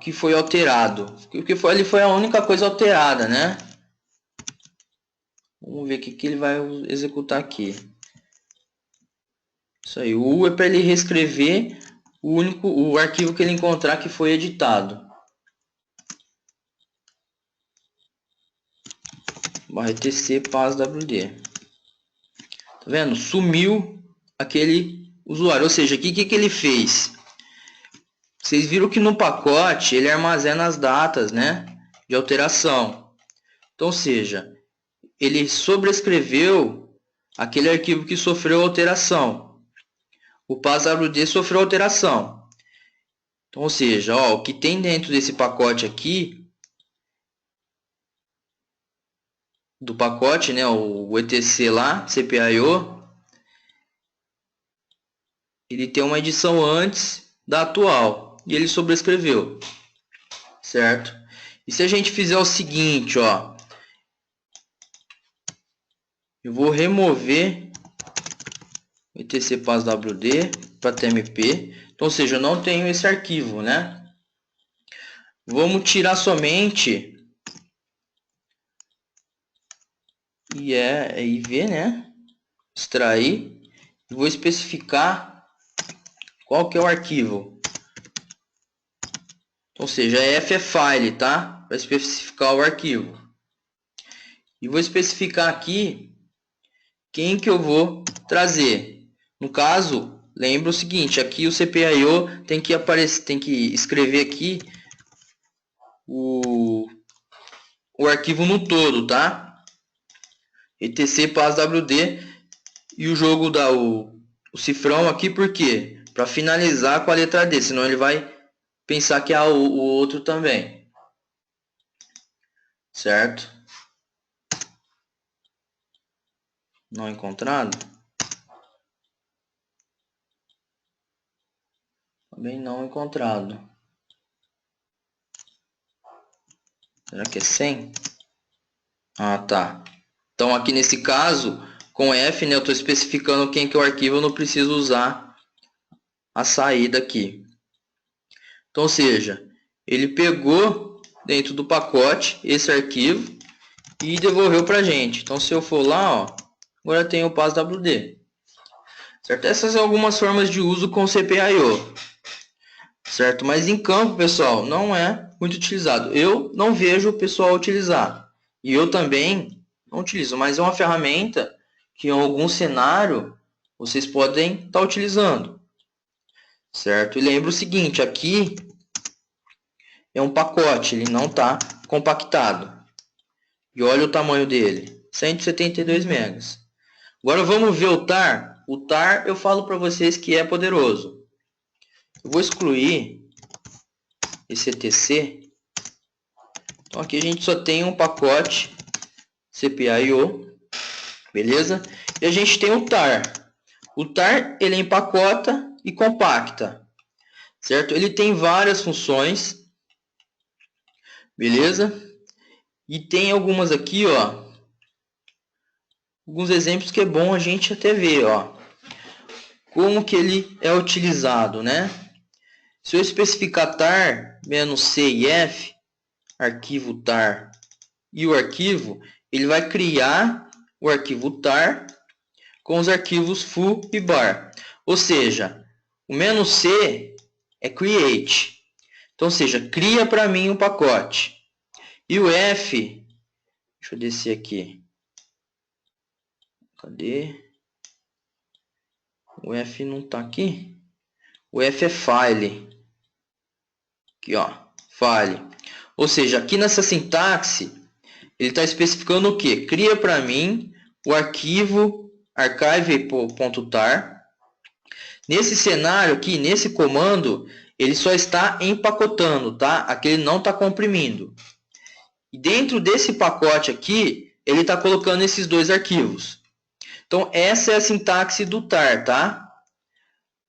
que foi alterado. O que foi ali foi a única coisa alterada, né? Vamos ver o que ele vai executar aqui. Isso aí. O U é para ele reescrever o arquivo que ele encontrar que foi editado. /etc PASWD. Tá vendo? Sumiu aquele usuário. Ou seja, aqui o que ele fez? Vocês viram que no pacote ele armazena as datas, né, de alteração. Então, ou seja, ele sobrescreveu aquele arquivo que sofreu alteração. O PASWD sofreu alteração. Então, ou seja, ó, o que tem dentro desse pacote aqui, do pacote, né, o etc lá, CPIO, ele tem uma edição antes da atual e ele sobrescreveu, certo? E se a gente fizer o seguinte, ó, eu vou remover o etc PASWD para TMP, então, ou seja, eu não tenho esse arquivo, né? Vamos tirar somente IV, né? Extrair. Vou especificar qual que é o arquivo. Ou seja, F é file, tá? Para especificar o arquivo. E vou especificar aqui quem que eu vou trazer. No caso, lembra o seguinte, aqui o CPIO tem que aparecer, tem que escrever aqui o arquivo no todo, tá? etc PASWD e o jogo dá o cifrão aqui, por quê? Para finalizar com a letra D, senão ele vai pensar que é o outro também, certo? Não encontrado? Também não encontrado. Será que é 100? Ah, tá. Então aqui nesse caso, com F, né, eu estou especificando quem que é o arquivo, eu não preciso usar a saída aqui. Então, ou seja, ele pegou dentro do pacote esse arquivo e devolveu para a gente. Então, se eu for lá, ó, agora tem o PASWD. Certo? Essas são algumas formas de uso com CPIO. certo? Mas em campo, pessoal, não é muito utilizado. Eu não vejo o pessoal utilizar. E eu também não utilizo, mas é uma ferramenta que em algum cenário vocês podem estar utilizando, certo? E lembra o seguinte, aqui é um pacote, ele não está compactado. E olha o tamanho dele, 172 megas. Agora vamos ver o TAR. O TAR eu falo para vocês que é poderoso. Eu vou excluir esse ETC. Então aqui a gente só tem um pacote CPI-O, beleza? E a gente tem o TAR. O TAR ele empacota e compacta, certo? Ele tem várias funções, beleza? E tem algumas aqui, ó, alguns exemplos que é bom a gente até ver, ó, como que ele é utilizado, né? Se eu especificar tar -c e f, arquivo tar e o arquivo, ele vai criar o arquivo tar com os arquivos foo e bar. Ou seja, o -c é create. Então, ou seja, cria para mim um pacote. E o f, deixa eu descer aqui. Cadê? O f não está aqui. O f é file. Aqui, ó, file. Ou seja, aqui nessa sintaxe, ele está especificando o que? Cria para mim o arquivo archive.tar. Nesse cenário aqui, nesse comando, ele só está empacotando, tá? Aqui ele não está comprimindo. E dentro desse pacote aqui, ele está colocando esses dois arquivos. Então, essa é a sintaxe do tar, tá?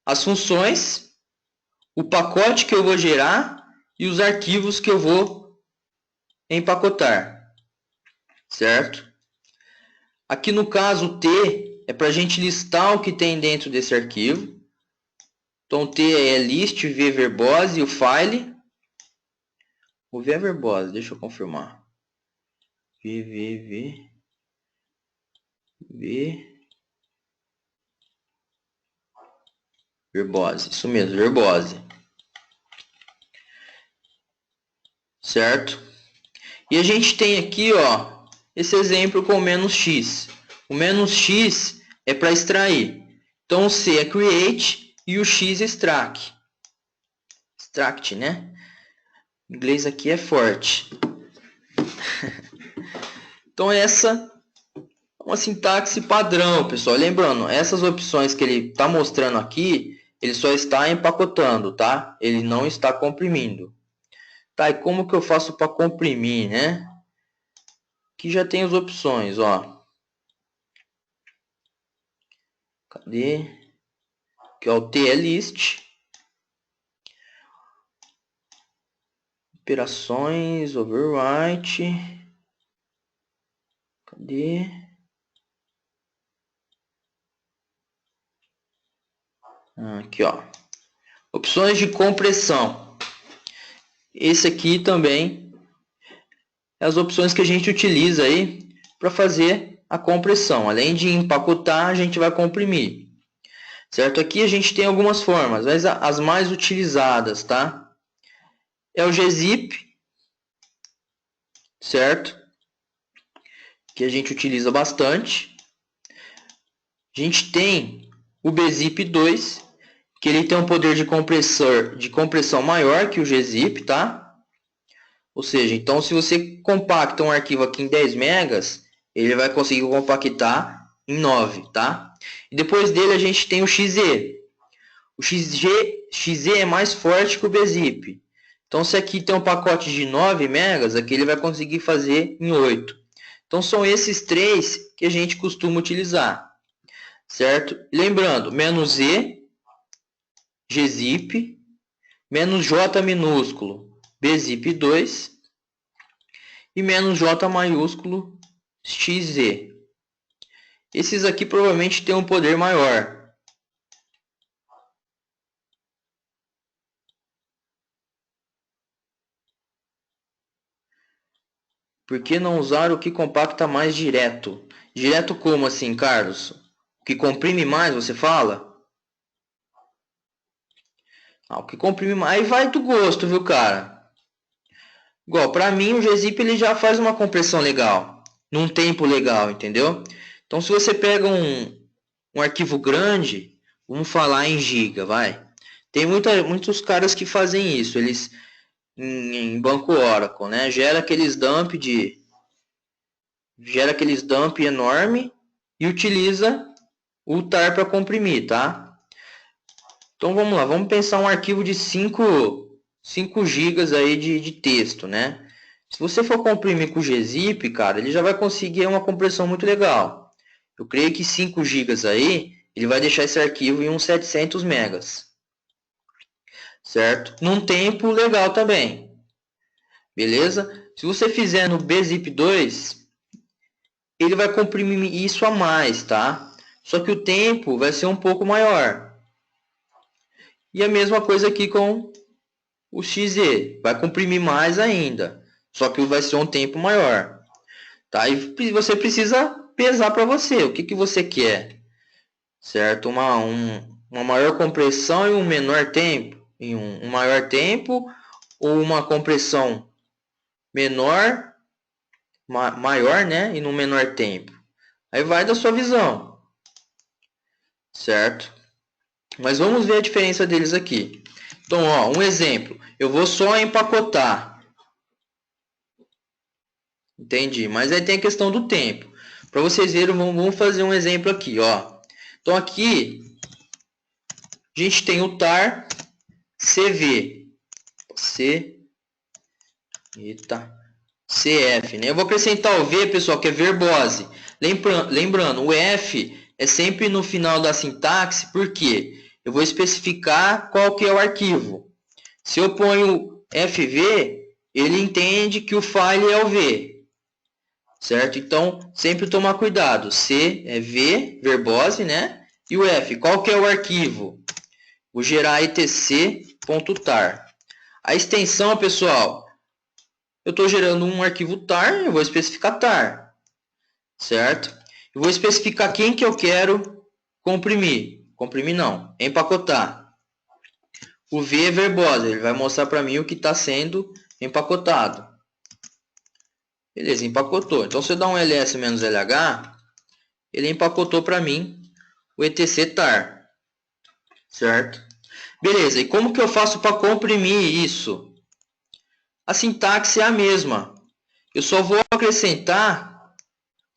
As funções, o pacote que eu vou gerar e os arquivos que eu vou empacotar, certo? Aqui no caso T é para a gente listar o que tem dentro desse arquivo. Então T é list, v verbose e o file. O v é verbose, deixa eu confirmar. V verbose, isso mesmo, verbose. Certo? E a gente tem aqui, ó, esse exemplo com -x. O -x é para extrair. Então o C é create e o X é extract. Extract, né? O inglês aqui é forte. Então essa é uma sintaxe padrão, pessoal. Lembrando, essas opções que ele está mostrando aqui, ele só está empacotando, tá? Ele não está comprimindo. Tá, e como que eu faço para comprimir, né? Aqui já tem as opções, ó. Cadê? Aqui é o TList. Operações, overwrite. Cadê? Aqui, ó. Opções de compressão. Esse aqui também é as opções que a gente utiliza aí para fazer a compressão. Além de empacotar, a gente vai comprimir. Certo? Aqui a gente tem algumas formas, mas as mais utilizadas, tá? É o gzip, certo? Que a gente utiliza bastante. A gente tem o bzip2, que ele tem um poder de compressão maior que o gzip, tá? Ou seja, então se você compacta um arquivo aqui em 10 megas, ele vai conseguir compactar em 9, tá? E depois dele a gente tem o XZ. O XZ é mais forte que o bzip. Então se aqui tem um pacote de 9 megas, aqui ele vai conseguir fazer em 8. Então são esses três que a gente costuma utilizar, certo? Lembrando, -z, gzip, -j minúsculo, bzip2 e -j maiúsculo, xz. Esses aqui provavelmente têm um poder maior. Por que não usar o que compacta mais direto? Direto como assim, Carlos? O que comprime mais, você fala? O que comprime mais, aí vai do gosto, viu, cara? Igual, para mim o gzip ele já faz uma compressão legal, num tempo legal, entendeu? Então se você pega um arquivo grande, vamos falar em giga, vai. Tem muitos caras que fazem isso, eles em banco Oracle, né? Gera aqueles dump enorme e utiliza o tar para comprimir, tá? Então vamos lá, vamos pensar um arquivo de 5 gigas aí de texto, né? Se você for comprimir com o gzip, cara, ele já vai conseguir uma compressão muito legal. Eu creio que 5 gigas aí, ele vai deixar esse arquivo em uns 700 megas. Certo? Num tempo legal também. Beleza? Se você fizer no bzip2, ele vai comprimir isso a mais, tá? Só que o tempo vai ser um pouco maior. E a mesma coisa aqui com o XZ, vai comprimir mais ainda, só que vai ser um tempo maior, tá? E você precisa pesar para você, o que que você quer, certo? Uma maior compressão em um menor tempo, em um maior tempo, ou uma compressão menor, maior, né? E num menor tempo. Aí vai da sua visão, certo? Mas vamos ver a diferença deles aqui. Então, ó, um exemplo. Eu vou só empacotar. Entendi. Mas aí tem a questão do tempo. Para vocês verem, vamos fazer um exemplo aqui, ó. Então, aqui, a gente tem o tar CV. Eita. CF, né? Eu vou acrescentar o V, pessoal, que é verbose. Lembrando, o F é sempre no final da sintaxe, porque eu vou especificar qual que é o arquivo. Se eu ponho FV, ele entende que o file é o V, certo? Então, sempre tomar cuidado. C é V, verbose, né? E o F, qual que é o arquivo? Vou gerar etc.tar. A extensão, pessoal, eu estou gerando um arquivo tar, eu vou especificar tar, certo? Eu vou especificar quem que eu quero comprimir. Comprimir não, empacotar. O V é verbose, ele vai mostrar para mim o que está sendo empacotado. Beleza, empacotou. Então, se eu dar um ls-lh, ele empacotou para mim o etc tar, certo? Beleza, e como que eu faço para comprimir isso? A sintaxe é a mesma. Eu só vou acrescentar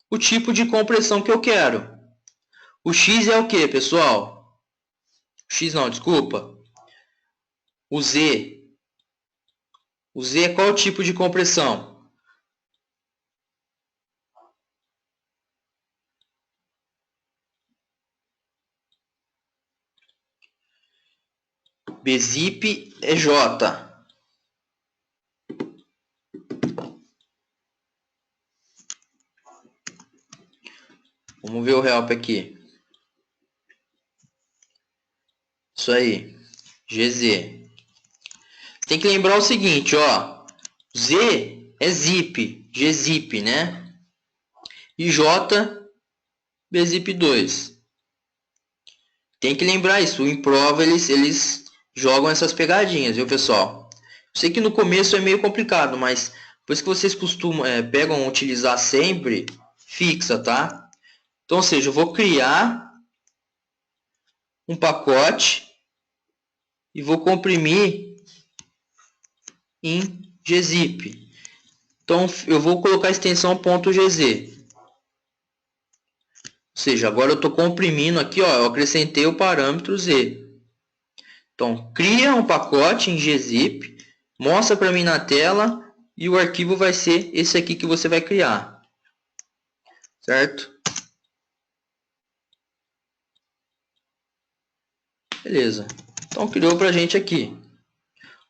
o tipo de compressão que eu quero. O X é o que, pessoal? X não, desculpa. O Z. O Z é qual tipo de compressão? Bzip é J. Vamos ver o help aqui. Isso aí. GZ. Tem que lembrar o seguinte, ó. Z é zip, gzip, né? E J, bzip2. Tem que lembrar isso. Em prova eles jogam essas pegadinhas, viu, pessoal? Eu sei que no começo é meio complicado, mas depois que vocês pegam utilizar sempre, fixa, tá? Então, ou seja, eu vou criar um pacote e vou comprimir em gzip. Então, eu vou colocar a extensão .gz. Ou seja, agora eu estou comprimindo aqui, ó, eu acrescentei o parâmetro z. Então, cria um pacote em gzip, mostra para mim na tela e o arquivo vai ser esse aqui que você vai criar. Certo? Beleza. Então, criou para a gente aqui.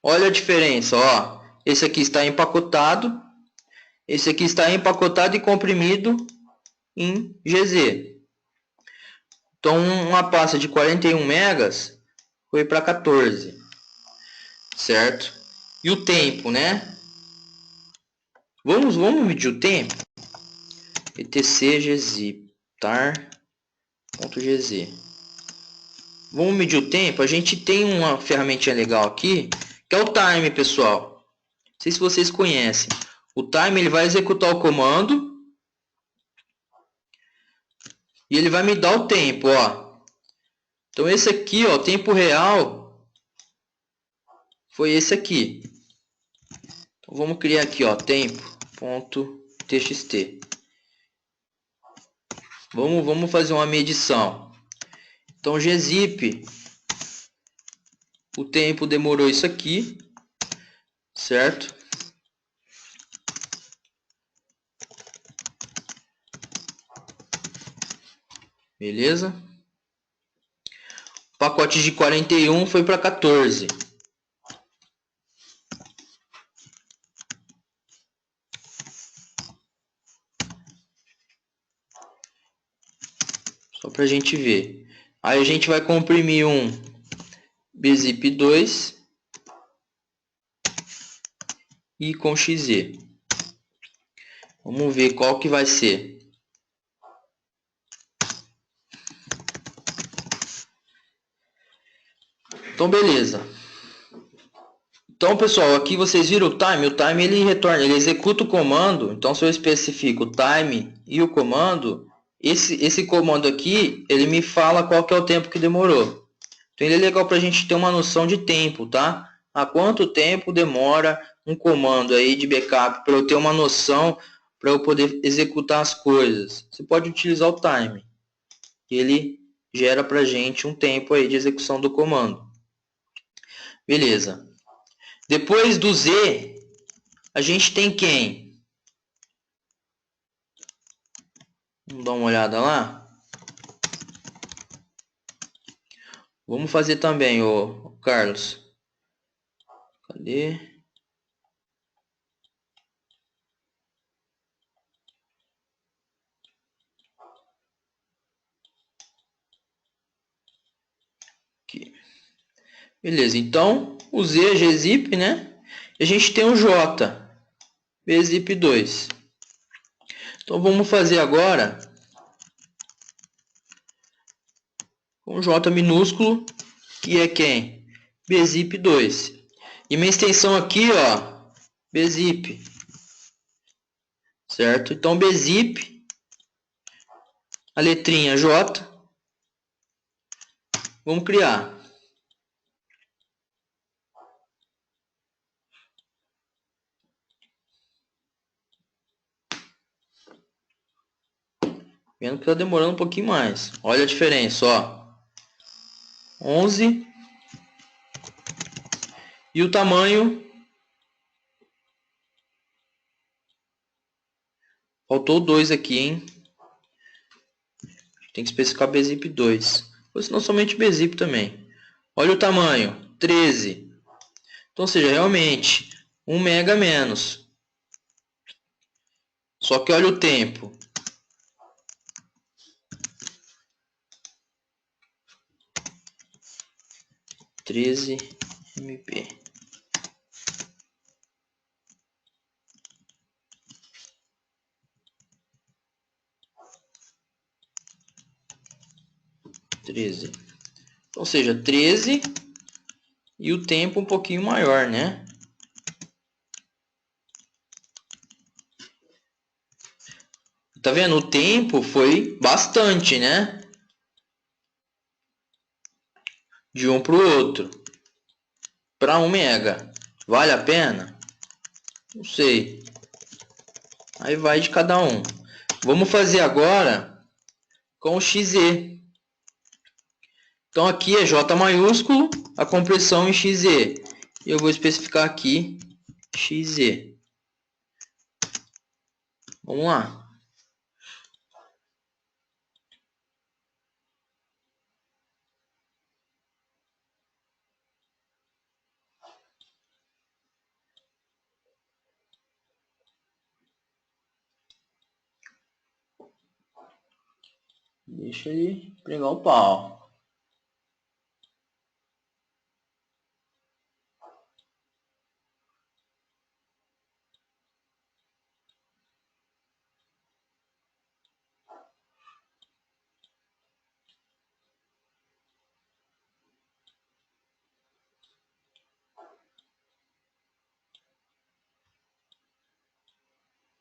Olha a diferença, ó. Esse aqui está empacotado. Esse aqui está empacotado e comprimido em GZ. Então, uma pasta de 41 megas foi para 14. Certo? E o tempo, né? Vamos medir o tempo? etc gzip tar.gz. vamos medir o tempo. A gente tem uma ferramentinha legal aqui, que é o time, pessoal. Não sei se vocês conhecem. O time ele vai executar o comando e ele vai me dar o tempo, ó. Então esse aqui, ó, tempo real foi esse aqui. Então, vamos criar aqui, ó, tempo.txt. Vamos fazer uma medição. Então gzip, o tempo demorou isso aqui, certo? Beleza? O pacote de 41 foi para 14. Só para a gente ver. Aí a gente vai comprimir um bzip2 e com xz. Vamos ver qual que vai ser. Então beleza. Então pessoal, aqui vocês viram o time ele retorna, ele executa o comando. Então se eu especifico o time e o comando, esse comando aqui, ele me fala qual que é o tempo que demorou. Então ele é legal para a gente ter uma noção de tempo, tá? Há quanto tempo demora um comando aí de backup, para eu ter uma noção, para eu poder executar as coisas. Você pode utilizar o time. Ele gera para a gente um tempo aí de execução do comando. Beleza. Depois do Z, a gente tem quem? Vamos dar uma olhada lá. Vamos fazer também, o Carlos. Cadê? Aqui. Beleza, então o Z é gzip, né? E a gente tem o J, bzip2. Então vamos fazer agora com J minúsculo, que é quem? Bzip2. E minha extensão aqui, ó, bzip. Certo? Então bzip, a letrinha J. Vamos criar. Vendo que está demorando um pouquinho mais. Olha a diferença, ó. 11. E o tamanho. Faltou 2 aqui, hein? Tem que especificar bzip 2. Ou senão somente bzip também. Olha o tamanho. 13. Então, ou seja, realmente, 1 mega menos. Só que olha o tempo. 13 MB. Ou seja, 13 e o tempo um pouquinho maior, né? Tá vendo? O tempo foi bastante, né? De um para o outro. Para 1 mega. Vale a pena? Não sei. Aí vai de cada um. Vamos fazer agora com o XZ. Então aqui é J maiúsculo, a compressão em XZ. E eu vou especificar aqui XZ. Vamos lá. Deixa ele pregar o pau.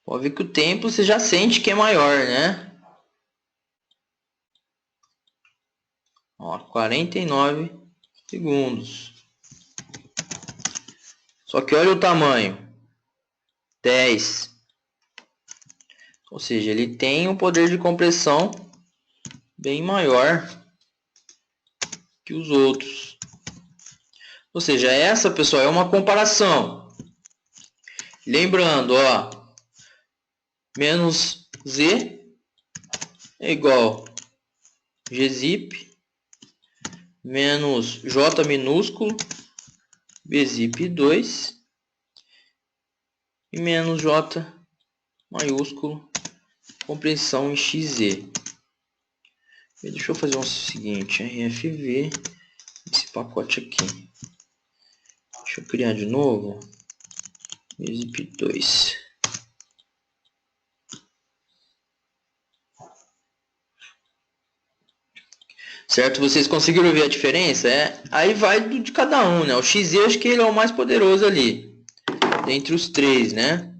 Pode ver que o tempo você já sente que é maior, né? Ó, 49 segundos. Só que olha o tamanho. 10. Ou seja, ele tem um poder de compressão bem maior que os outros. Ou seja, essa, pessoal, é uma comparação. Lembrando, ó, menos Z é igual gzip menos J minúsculo bzip 2 e menos J maiúsculo compressão em XZ. Deixa eu fazer o seguinte, RFV, esse pacote aqui. Deixa eu criar de novo. bzip 2. Certo? Vocês conseguiram ver a diferença? Aí vai de cada um, né? O XZ acho que ele é o mais poderoso ali. Dentre os três, né?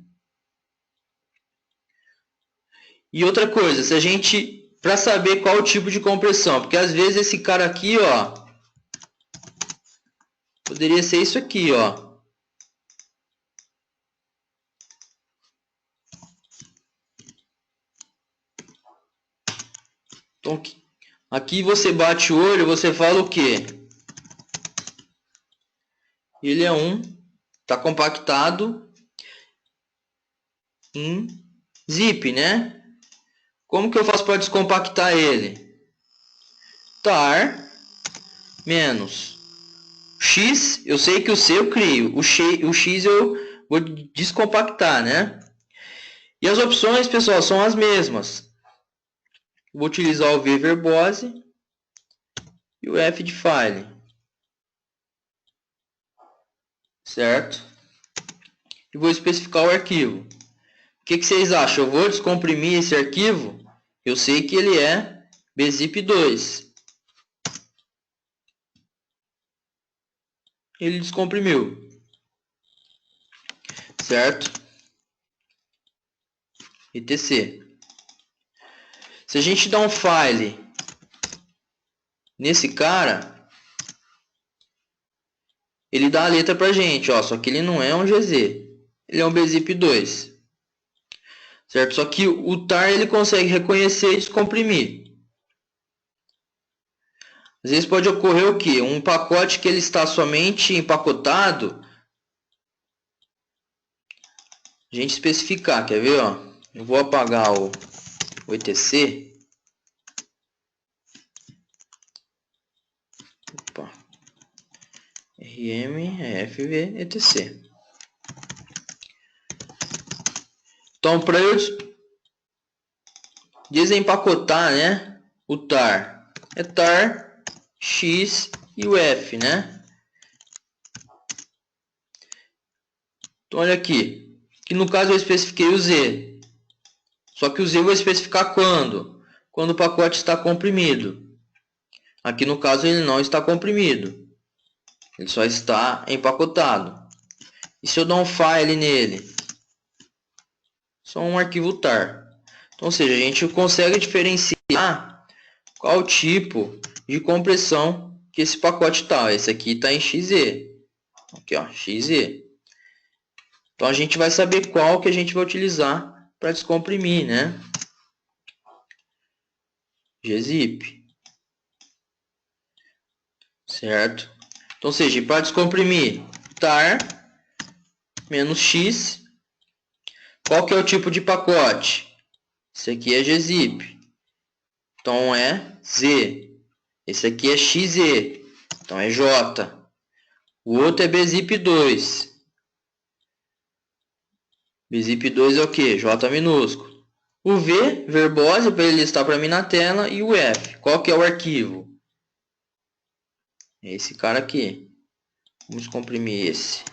E outra coisa, se a gente... Para saber qual o tipo de compressão. Porque às vezes esse cara aqui, ó... Poderia ser isso aqui, ó. Então, aqui você bate o olho, você fala o quê? Ele é tá compactado em zip, né? Como que eu faço para descompactar ele? Tar menos X, eu sei que o C eu crio, o X eu vou descompactar, né? E as opções, pessoal, são as mesmas. Vou utilizar o V verbose e o F de file. Certo? E vou especificar o arquivo. O que vocês acham? Eu vou descomprimir esse arquivo? Eu sei que ele é bzip 2. Ele descomprimiu. Certo? etc. Se a gente dá um file nesse cara, ele dá a letra pra gente, ó, só que ele não é um GZ, ele é um bzip 2. Certo? Só que o tar ele consegue reconhecer e descomprimir. Às vezes pode ocorrer o que? Um pacote que ele está somente empacotado, a gente especificar, quer ver? Ó? Eu vou apagar o etc. Opa. rm, fv, etc. Então, para eu desempacotar, né, o tar, é tar, x e o f, né? Então, olha aqui, que no caso eu especifiquei o z, só que o z eu vou especificar quando? Quando o pacote está comprimido. Aqui no caso ele não está comprimido, ele só está empacotado. E se eu dar um file nele? Só um arquivo tar. Então, ou seja, a gente consegue diferenciar qual tipo de compressão que esse pacote está. Esse aqui está em XZ. Aqui, ó, XZ. Então, a gente vai saber qual que a gente vai utilizar para descomprimir, né? gzip. Certo? Então, ou seja, para descomprimir tar menos x, qual que é o tipo de pacote? Esse aqui é gzip. Então, é Z. Esse aqui é XZ. Então, é J. O outro é bzip 2. Bzip 2 é o que? J minúsculo. O V, verbose, para ele listar para mim na tela. E o F, qual que é o arquivo? É esse cara aqui. Vamos comprimir esse.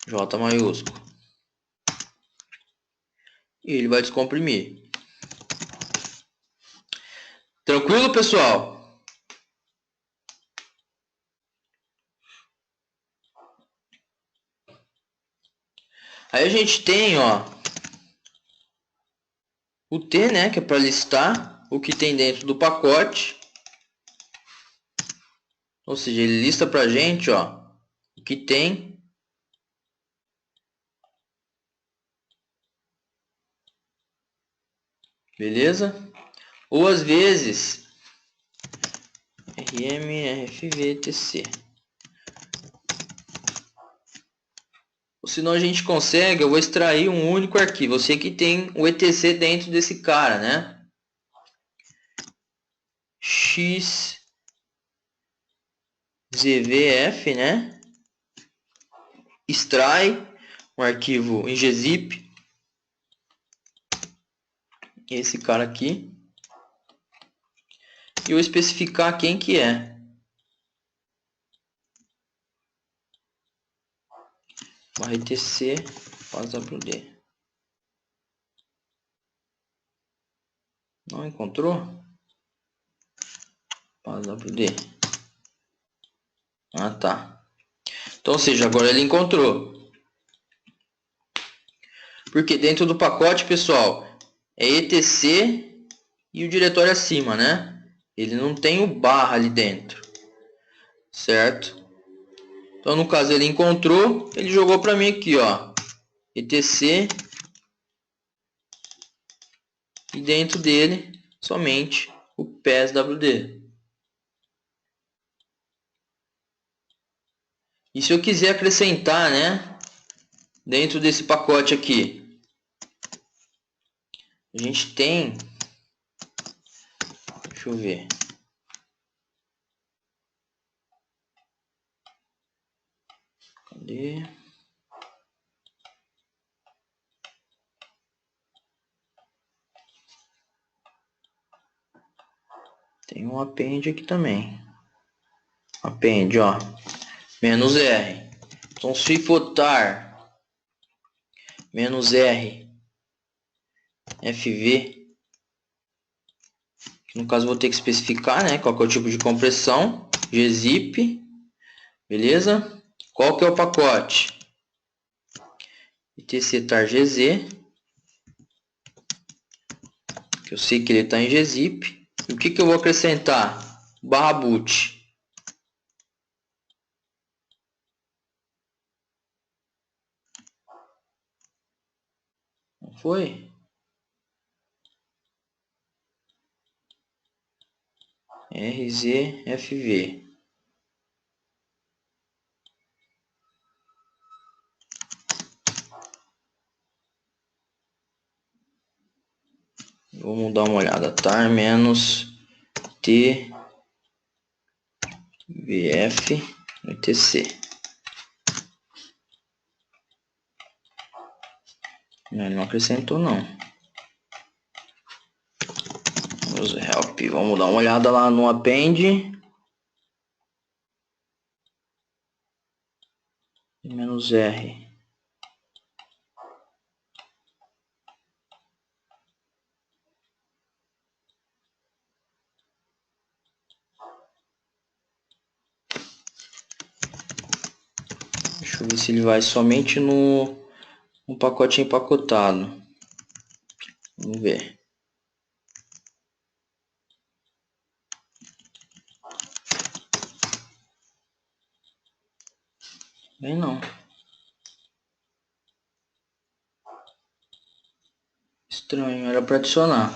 J maiúsculo. E ele vai descomprimir. Tranquilo, pessoal? Aí a gente tem, ó, o T, né, que é para listar o que tem dentro do pacote. Ou seja, ele lista pra gente, ó, o que tem. Beleza? Ou às vezes rmrfv.etc. Ou senão a gente consegue, eu vou extrair um único arquivo. Eu sei que tem o etc dentro desse cara, né? xzvf, né? Extrai um arquivo em gzip. Esse cara aqui. E eu especificar quem que é. /etc /wd. Não encontrou? /wd. Ah, tá. Então, ou seja, agora ele encontrou. Porque dentro do pacote, pessoal, é etc e o diretório acima, né? Ele não tem o barra ali dentro. Certo? Então, no caso, ele encontrou, ele jogou para mim aqui, ó, etc. E dentro dele, somente o PSWD. E se eu quiser acrescentar, né, dentro desse pacote aqui, a gente tem, deixa eu ver, cadê? Tem um append aqui também. Append, ó, -r. Então, se botar -r fv, no caso vou ter que especificar, né, qual que é o tipo de compressão, gzip, beleza? Qual que é o pacote? etc-gz, que eu sei que ele está em gzip. E o que eu vou acrescentar? /boot. Não foi? rzfv. Vamos dar uma olhada. tar -t vf etc. Não acrescentou não. Vamos help. Vamos dar uma olhada lá no append. -r. Deixa eu ver se ele vai somente no pacote empacotado. Vamos ver. Bem não. Estranho, era para adicionar.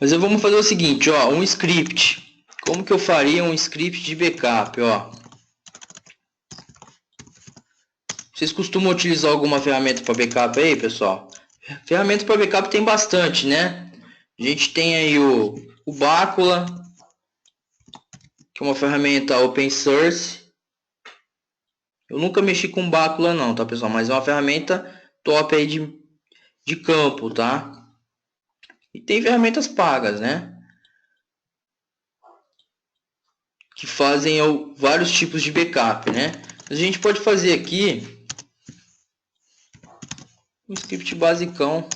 Mas vamos fazer o seguinte, ó, um script. Como que eu faria um script de backup, ó? Vocês costumam utilizar alguma ferramenta para backup aí, pessoal? Ferramentas para backup tem bastante, né? A gente tem aí o Bacula, que é uma ferramenta open source. Eu nunca mexi com Bacula não, tá, pessoal? Mas é uma ferramenta top aí de campo, tá? E tem ferramentas pagas, né? Que fazem vários tipos de backup, né? A gente pode fazer aqui um script basicão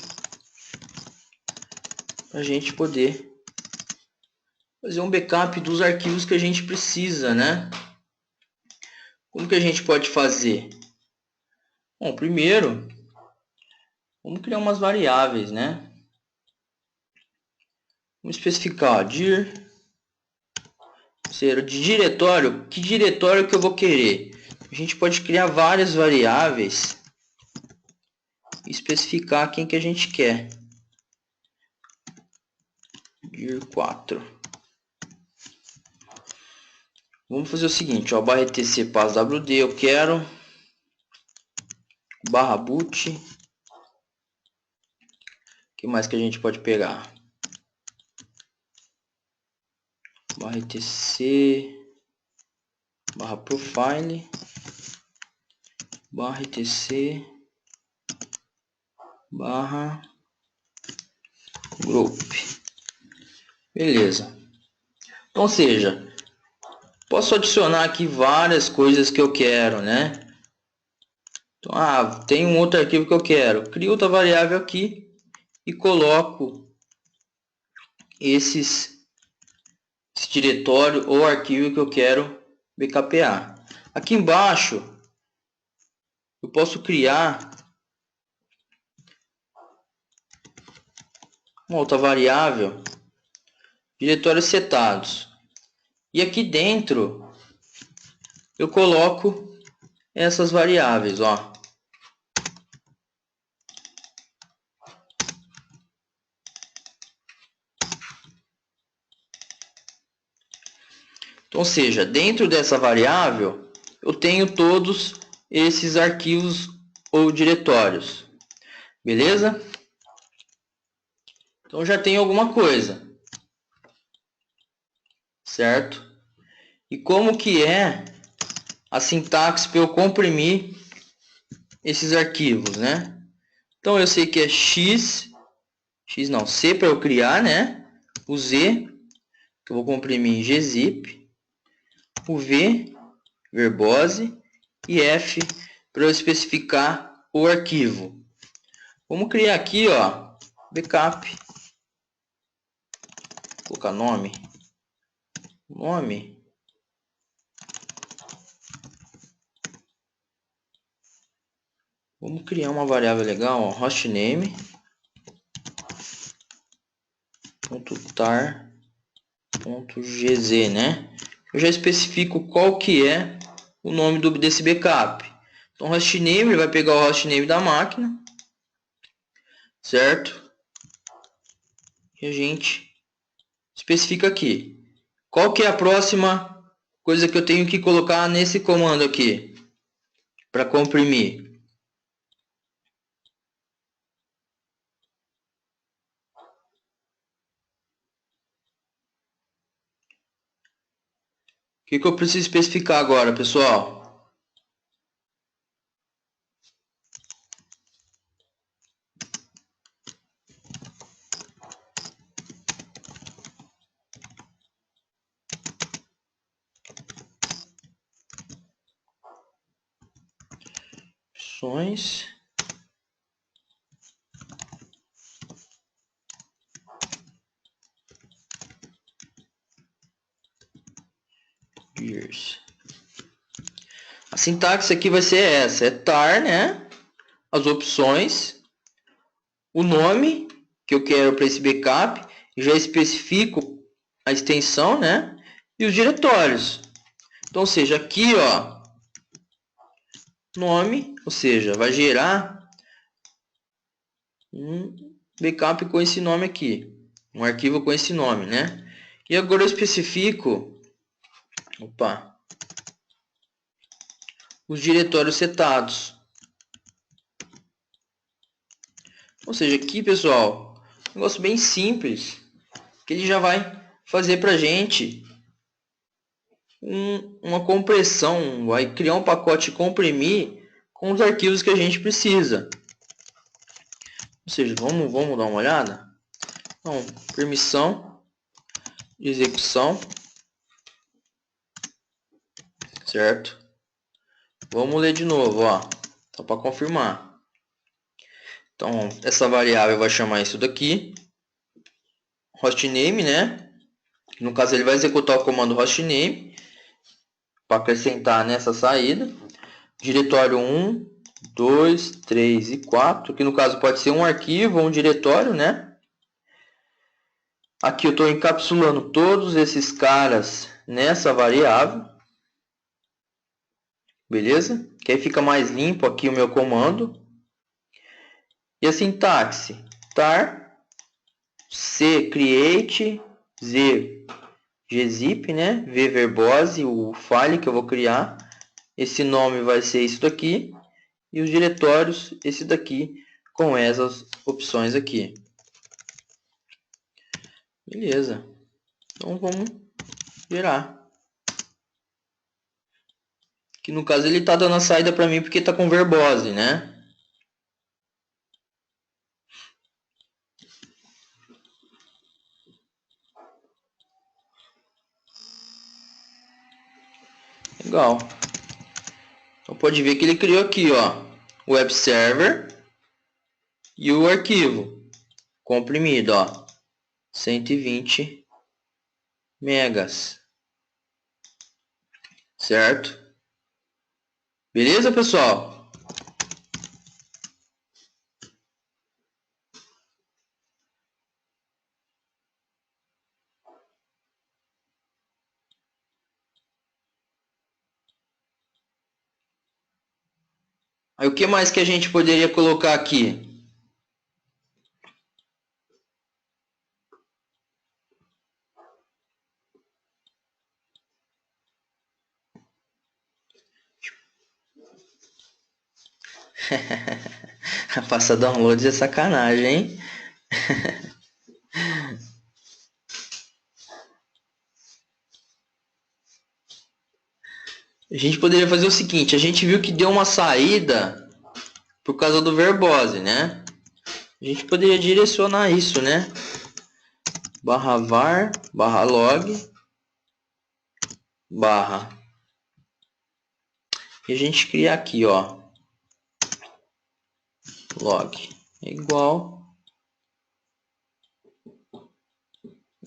para a gente poder fazer um backup dos arquivos que a gente precisa, né? Como que a gente pode fazer? Bom, primeiro, vamos criar umas variáveis, né? Vamos especificar, ó, dir, ser de diretório, que diretório que eu vou querer? A gente pode criar várias variáveis e especificar quem que a gente quer. Dir 4. Vamos fazer o seguinte, ó, barra etc pass wd, eu quero barra boot. O que mais que a gente pode pegar? Barra etc barra profile barra etc barra group. Beleza. Então, ou seja, posso adicionar aqui várias coisas que eu quero, né? Então, tem um outro arquivo que eu quero. Crio outra variável aqui e coloco esse diretório ou arquivo que eu quero backupear. Aqui embaixo eu posso criar uma outra variável, diretórios setados. E aqui dentro eu coloco essas variáveis, ó. Então, ou seja, dentro dessa variável eu tenho todos esses arquivos ou diretórios. Beleza? Então já tem alguma coisa. Certo? E como que é a sintaxe para eu comprimir esses arquivos, né? Então eu sei que é C para eu criar, né? O Z, que eu vou comprimir em gzip. O V, verbose. E F, para eu especificar o arquivo. Vamos criar aqui, ó, backup. Vou colocar nome. Vamos criar uma variável legal, ó, hostname. .tar.gz, né? Eu já especifico qual que é o nome desse backup. Então, o hostname, ele vai pegar o hostname da máquina, certo? E a gente especifica aqui. Qual que é a próxima coisa que eu tenho que colocar nesse comando aqui para comprimir? O que eu preciso especificar agora, pessoal? Opções. A sintaxe aqui vai ser essa, é tar, né? As opções, o nome que eu quero para esse backup, já especifico a extensão, né? E os diretórios. Então, ou seja, aqui, ó, nome, ou seja, vai gerar um backup com esse nome aqui, um arquivo com esse nome, né? E agora eu especifico, os diretórios setados. Ou seja, aqui, pessoal, um negócio bem simples, que ele já vai fazer para a gente uma compressão, vai criar um pacote comprimir com os arquivos que a gente precisa. Ou seja, vamos dar uma olhada? Então, permissão de execução, certo? Vamos ler de novo, ó, só para confirmar. Então, essa variável vai chamar isso daqui, hostname, né? No caso, ele vai executar o comando hostname para acrescentar nessa saída. Diretório 1, 2, 3 e 4, que no caso pode ser um arquivo ou um diretório, né? Aqui eu estou encapsulando todos esses caras nessa variável. Beleza? Que aí fica mais limpo aqui o meu comando. E a sintaxe, tar, c create, z gzip, né? V verbose, o file que eu vou criar. Esse nome vai ser isso daqui. E os diretórios, esse daqui, com essas opções aqui. Beleza. Então vamos gerar. Que no caso ele está dando a saída para mim porque está com verbose, né? Legal. Então pode ver que ele criou aqui, ó, o web server e o arquivo comprimido, ó, 120 megas. Certo? Beleza, pessoal? Aí o que mais que a gente poderia colocar aqui? Passar downloads é sacanagem, hein? A gente poderia fazer o seguinte, a gente viu que deu uma saída por causa do verbose, né? A gente poderia direcionar isso, né? Barra var, barra log, barra. E a gente cria aqui, ó, log é igual.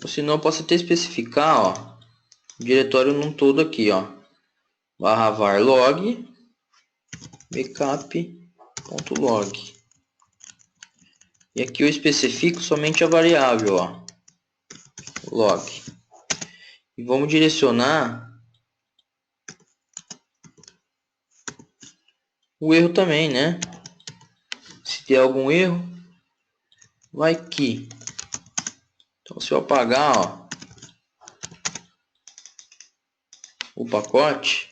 Ou senão eu posso até especificar, ó, o diretório num todo aqui, ó, barra var log backup.log. E aqui eu especifico somente a variável, ó, log. E vamos direcionar o erro também, né? Se der algum erro, vai que. Então se eu apagar, ó, o pacote,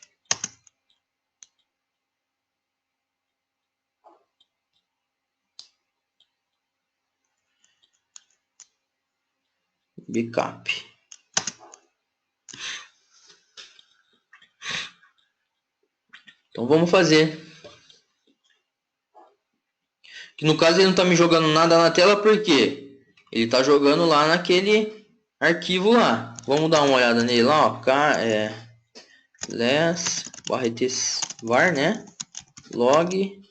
backup. Então vamos fazer. Que no caso ele não está me jogando nada na tela, porque ele está jogando lá naquele arquivo lá. Vamos dar uma olhada nele lá, ó. Less var, né? Log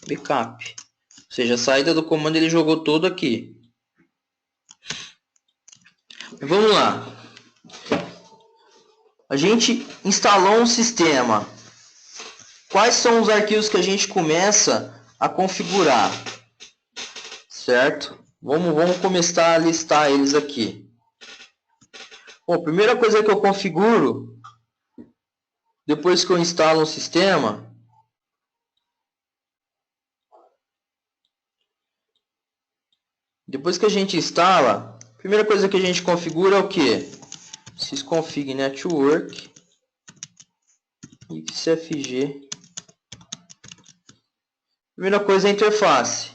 backup. Ou seja, a saída do comando ele jogou todo aqui. Vamos lá. A gente instalou um sistema. Quais são os arquivos que a gente começa a configurar? Certo? Vamos começar a listar eles aqui. Bom, a primeira coisa que eu configuro, depois que eu instalo um sistema, depois que a gente instala, a primeira coisa que a gente configura é o que? Sysconfig network ifcfg. Primeira coisa é a interface.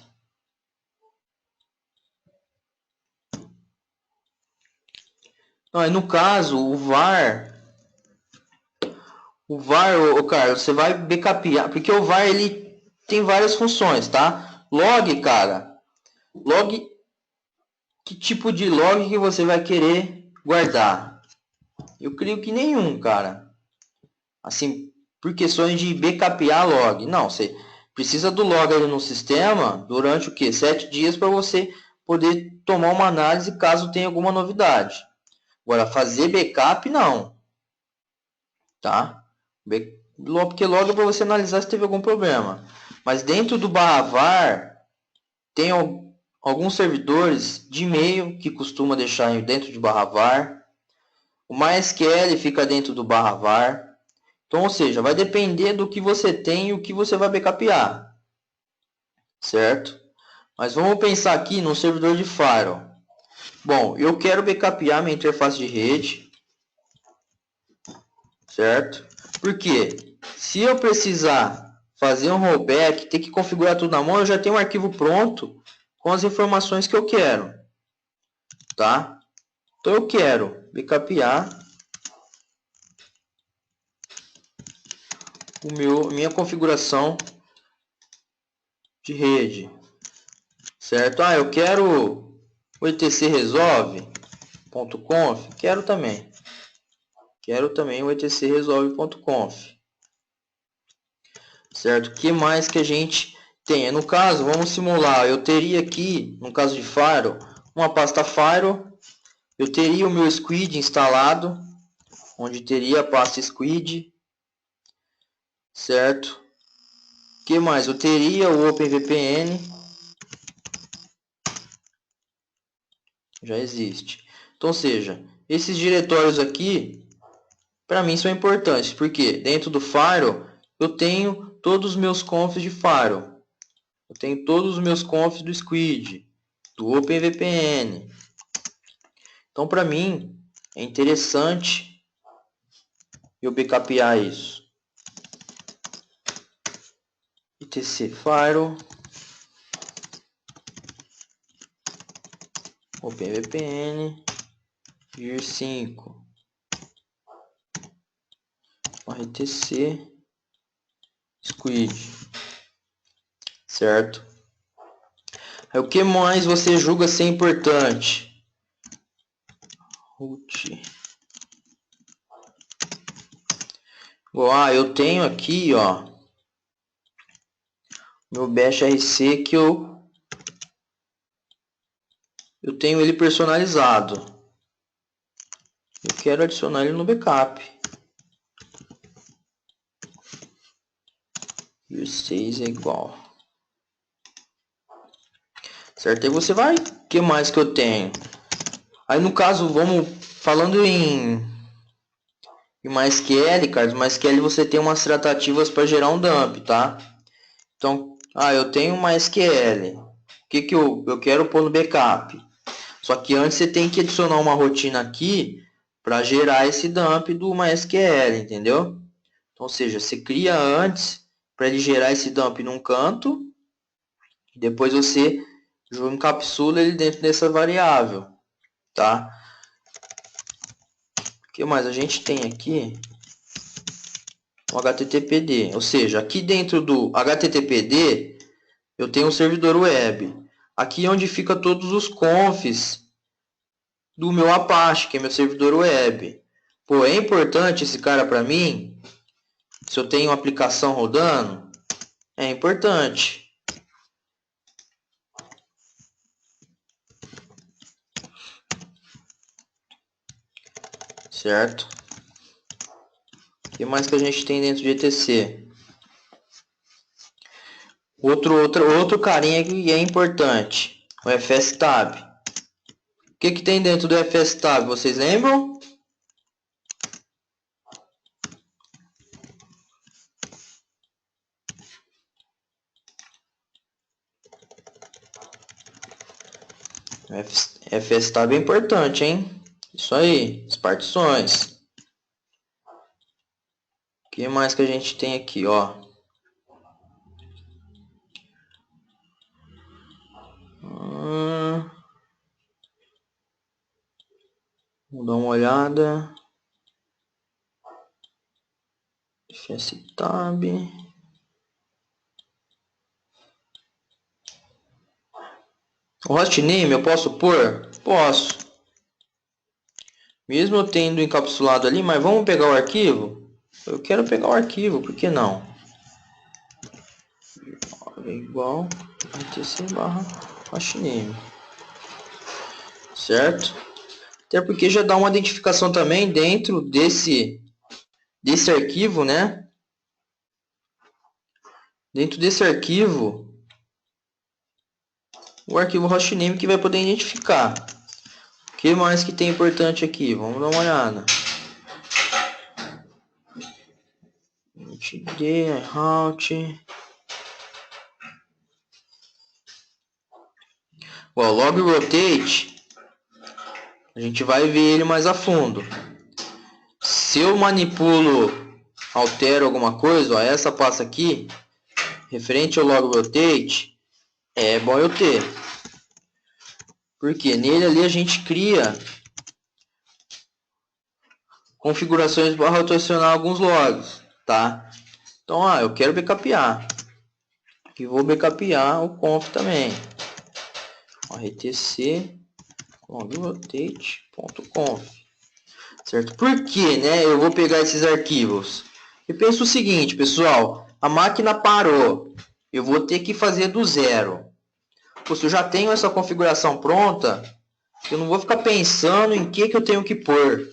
No caso, o var, Carlos, você vai backupear, porque o var ele tem várias funções, tá? Log, cara, log, que tipo de log que você vai querer guardar? Eu creio que nenhum, cara. Assim, por questões de backupear log. Não, você precisa do log ali no sistema durante o que? 7 dias para você poder tomar uma análise caso tenha alguma novidade. Agora, fazer backup, não. Tá? porque logo é para você analisar se teve algum problema. Mas dentro do /var tem alguns servidores de e-mail que costuma deixar dentro de /var. O MySQL fica dentro do /var. Então, ou seja, vai depender do que você tem e o que você vai backupear. Certo? Mas vamos pensar aqui no servidor de firewall. Bom, eu quero backupear minha interface de rede. Certo? Porque se eu precisar fazer um rollback, ter que configurar tudo na mão, eu já tenho um arquivo pronto com as informações que eu quero. Tá? Então eu quero backupear minha configuração de rede. Certo? Eu quero o etc resolve.conf, quero também o etc resolve.conf. Certo? O que mais que a gente tem? No caso, vamos simular, eu teria aqui, no caso de firewall, uma pasta firewall, eu teria o meu squid instalado, onde teria a pasta squid, certo? O que mais? Eu teria o OpenVPN, já existe. Então, ou seja, esses diretórios aqui, para mim são importantes, porque dentro do firewall eu tenho todos os meus confs de firewall, eu tenho todos os meus confs do squid, do OpenVPN. Então, para mim, é interessante eu backupear isso. etc firewall, OpenVPN, vir 5, RTC, squid, certo? Aí, o que mais você julga ser importante? Root. Eu tenho aqui, meu bash RC que eu tenho ele personalizado. Eu quero adicionar ele no backup. E o 6 é igual. Certo? Aí você vai. O que mais que eu tenho? Aí no caso, vamos falando em MySQL, Carlos. MySQL você tem umas tratativas para gerar um dump, tá? Então, eu tenho MySQL. O que eu quero pôr no backup? Só que antes você tem que adicionar uma rotina aqui para gerar esse dump do MySQL, entendeu? Então, ou seja, você cria antes para ele gerar esse dump num canto e depois você encapsula ele dentro dessa variável, tá? O que mais a gente tem aqui? O HTTPD, ou seja, aqui dentro do HTTPD eu tenho um servidor web. Aqui é onde fica todos os confs do meu Apache, que é meu servidor web. Pô, é importante esse cara para mim? Se eu tenho uma aplicação rodando, é importante. Certo? O que mais que a gente tem dentro de ETC? Outro carinha que é importante, o FSTab. O que tem dentro do FSTab? Vocês lembram? FSTab é importante, hein? Isso aí, as partições. O que mais que a gente tem aqui, Vamos dar uma olhada. FSTab. O hostname eu posso pôr? Posso. Mesmo eu tendo encapsulado ali, mas vamos pegar o arquivo? Eu quero pegar o arquivo, por que não? É igual etc/hostname. Certo? Até porque já dá uma identificação também dentro desse arquivo, né? dentro desse arquivo, o arquivo hostname que vai poder identificar. O que mais que tem importante aqui? Vamos dar uma olhada. Route. O log rotate, a gente vai ver ele mais a fundo. Se eu manipulo, altero alguma coisa, ó, essa passa aqui, referente ao log rotate, é bom eu ter. Porque nele ali a gente cria configurações para rotacionar alguns logs, tá? Então, eu quero backupear. E vou backupear o conf também. rtc logrotate.conf. Certo? Por que, né, eu vou pegar esses arquivos? Eu penso o seguinte, pessoal, a máquina parou. Eu vou ter que fazer do zero. Se eu já tenho essa configuração pronta, eu não vou ficar pensando em que eu tenho que pôr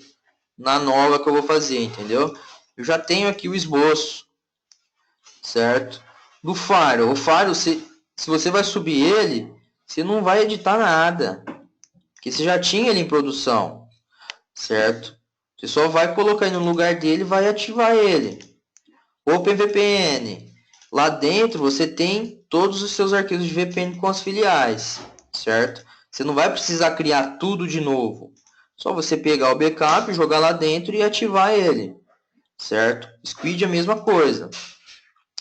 na nova que eu vou fazer, entendeu? Eu já tenho aqui o esboço, certo? Do Firewall. O Firewall, se você vai subir ele, você não vai editar nada, porque você já tinha ele em produção, certo? Você só vai colocar ele no lugar dele e vai ativar ele. OpenVPN. Lá dentro você tem todos os seus arquivos de VPN com as filiais, certo? Você não vai precisar criar tudo de novo. Só você pegar o backup, jogar lá dentro e ativar ele, certo? Squid é a mesma coisa.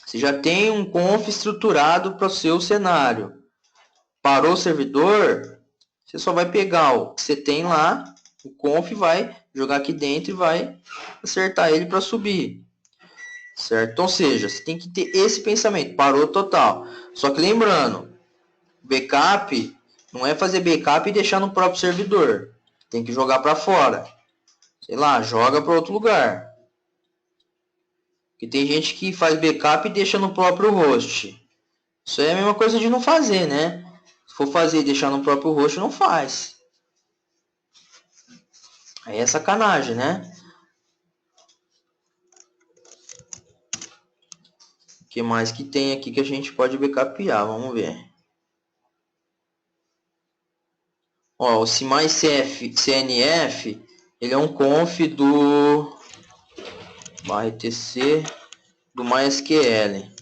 Você já tem um conf estruturado para o seu cenário. Parou o servidor, você só vai pegar o que você tem lá, o conf, vai jogar aqui dentro e vai acertar ele para subir, certo? Ou seja, você tem que ter esse pensamento, parou total. Só que lembrando, backup não é fazer backup e deixar no próprio servidor. Tem que jogar para fora. Sei lá, joga para outro lugar. Porque tem gente que faz backup e deixa no próprio host. Isso é a mesma coisa de não fazer, né? Se for fazer e deixar no próprio host, não faz. Aí é sacanagem, né? O que mais que tem aqui que a gente pode backupear? Vamos ver. Ó, o CMyCNF, ele é um conf do /etc do MySQL.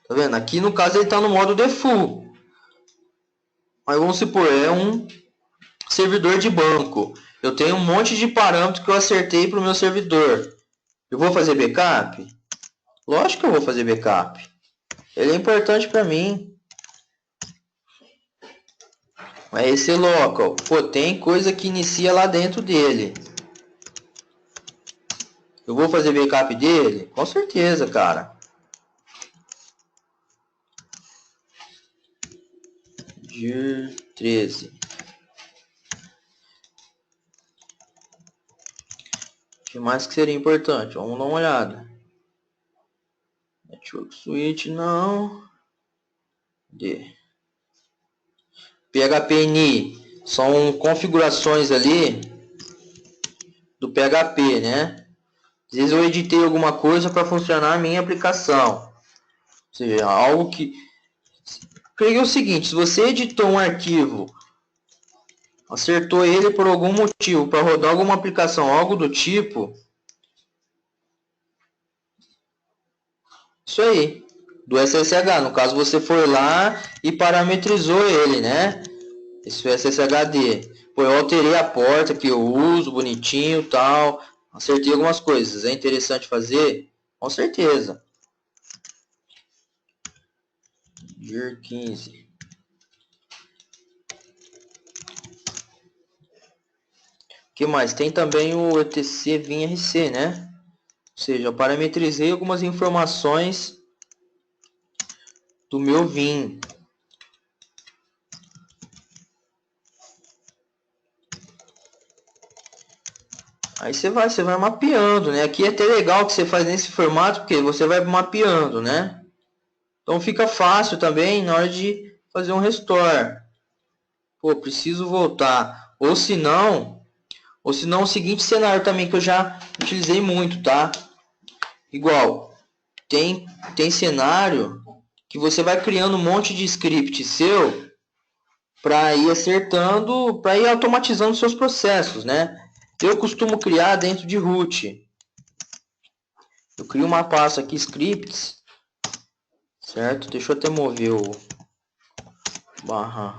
Tá vendo? Aqui no caso ele está no modo default. Mas vamos supor, é um servidor de banco. Eu tenho um monte de parâmetros que eu acertei para o meu servidor. Eu vou fazer backup? Lógico que eu vou fazer backup. Ele é importante para mim. Mas esse local, pô, tem coisa que inicia lá dentro dele. Eu vou fazer backup dele? Com certeza, cara. Dir 13. O que mais que seria importante? Vamos dar uma olhada. Network switch não. D. PHPNI. São configurações ali do PHP, né? Às vezes eu editei alguma coisa para funcionar a minha aplicação. Ou seja, algo que... Creio o seguinte, se você editou um arquivo, acertou ele por algum motivo, para rodar alguma aplicação, algo do tipo, isso aí, do SSH. No caso, você foi lá e parametrizou ele, né? Esse SSHD. Pô, eu alterei a porta que eu uso, bonitinho, tal. Acertei algumas coisas. É interessante fazer? Com certeza. Dir 15. O que mais? Tem também o etc vinrc, né? Ou seja, eu parametrizei algumas informações do meu vim. Aí você vai mapeando, né? Aqui é até legal que você faz nesse formato, porque você vai mapeando, né? Então fica fácil também na hora de fazer um restore. Pô, preciso voltar. Ou se não, o seguinte cenário também que eu já utilizei muito, tá? Igual, tem cenário que você vai criando um monte de script seu para ir acertando, para ir automatizando seus processos, né? Eu costumo criar dentro de root. Eu crio uma pasta aqui, scripts, certo? Deixa eu até mover o barra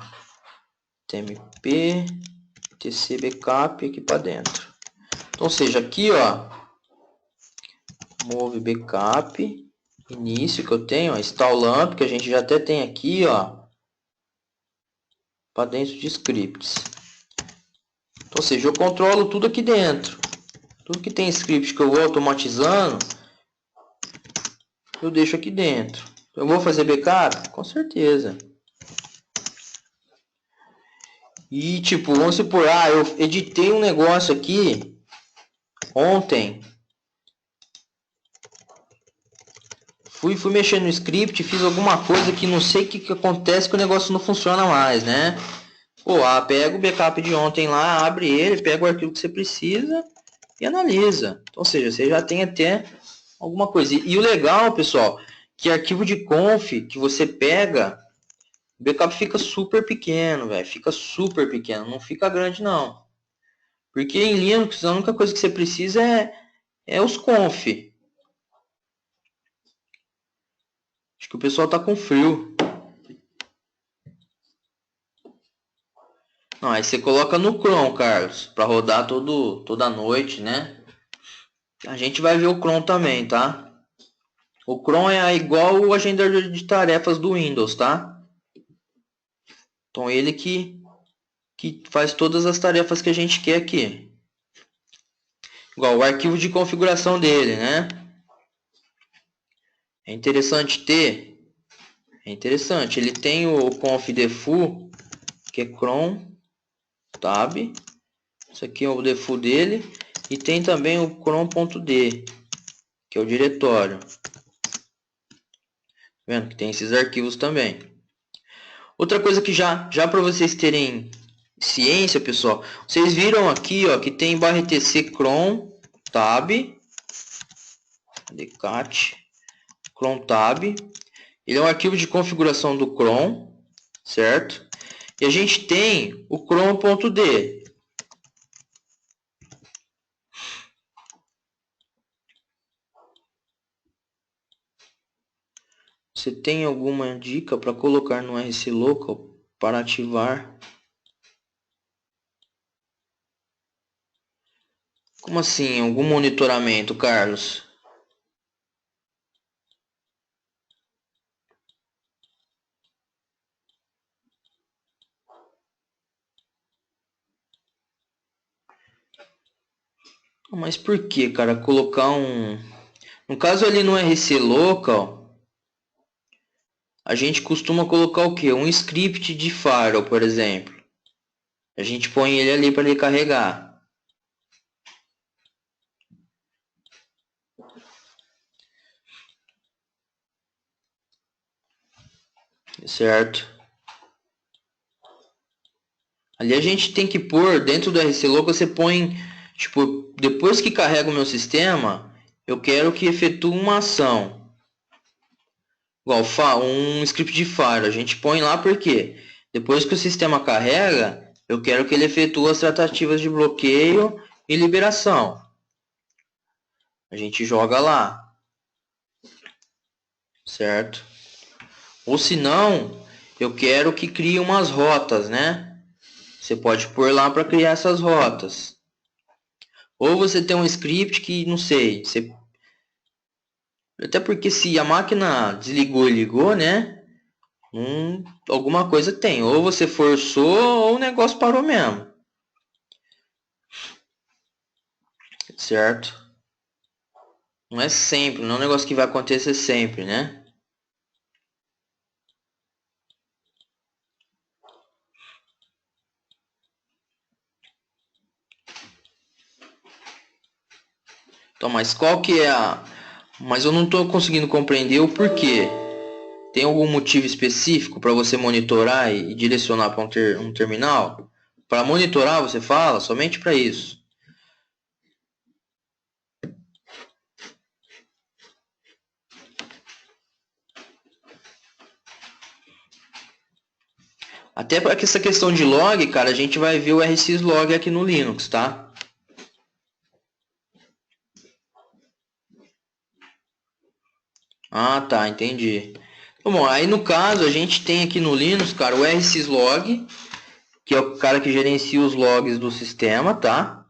tmp tc backup aqui para dentro. Então, ou seja, aqui, ó, move backup, início que eu tenho, ó, install lamp, que a gente já até tem aqui, ó, para dentro de scripts. Então, ou seja, eu controlo tudo aqui dentro. Tudo que tem script que eu vou automatizando, eu deixo aqui dentro. Eu vou fazer backup? Com certeza. E tipo, vamos supor, eu editei um negócio aqui ontem. Fui mexendo no script, fiz alguma coisa que não sei o que acontece, que o negócio não funciona mais, né? Pô, pega o backup de ontem lá, abre ele, pega o arquivo que você precisa e analisa. Ou seja, você já tem até alguma coisa. E o legal, pessoal, que arquivo de conf que você pega, o backup fica super pequeno, velho. Fica super pequeno, não fica grande não. Porque em Linux a única coisa que você precisa é os conf. Acho que o pessoal tá com frio. Não, aí você coloca no Chrome, Carlos, para rodar toda noite, né? A gente vai ver o Chrome também, tá? O Chrome é igual o agendador de tarefas do Windows, tá? Então ele que faz todas as tarefas que a gente quer aqui. Igual o arquivo de configuração dele, né? É interessante ter. É interessante. Ele tem o confdefu, que é cron tab. Isso aqui é o default dele. E tem também o cron.d, que é o diretório. Vendo que tem esses arquivos também. Outra coisa que já para vocês terem ciência, pessoal, vocês viram aqui, ó, que tem /etc cron tab, decat cron tab. Ele é um arquivo de configuração do cron, certo? E a gente tem o cron.d. Você tem alguma dica para colocar no RC Local para ativar? Como assim? Algum monitoramento, Carlos? Mas por que, cara? Colocar um... No caso ali no RC Local, a gente costuma colocar o quê? Um script de firewall, por exemplo. A gente põe ele ali para ele carregar. Certo? Ali a gente tem que pôr, dentro do RC Local, você põe, tipo, depois que carrega o meu sistema, eu quero que efetue uma ação. Igual um script de firewall, a gente põe lá porque depois que o sistema carrega, eu quero que ele efetue as tratativas de bloqueio e liberação. A gente joga lá, certo? Ou se não, eu quero que crie umas rotas, né? Você pode pôr lá para criar essas rotas. Ou você tem um script que, não sei, até porque se a máquina desligou e ligou, né? Alguma coisa tem. Ou você forçou ou o negócio parou mesmo. Certo? Não é sempre, não é um negócio que vai acontecer sempre, né? Então, mas qual que é a... Mas eu não estou conseguindo compreender o porquê. Tem algum motivo específico para você monitorar e direcionar para um terminal? Para monitorar, você fala somente para isso. Até para essa questão de log, cara, a gente vai ver o rsyslog aqui no Linux, tá? Ah, tá, entendi. Bom, aí no caso a gente tem aqui no Linux, cara, o rsyslog, que é o cara que gerencia os logs do sistema, tá?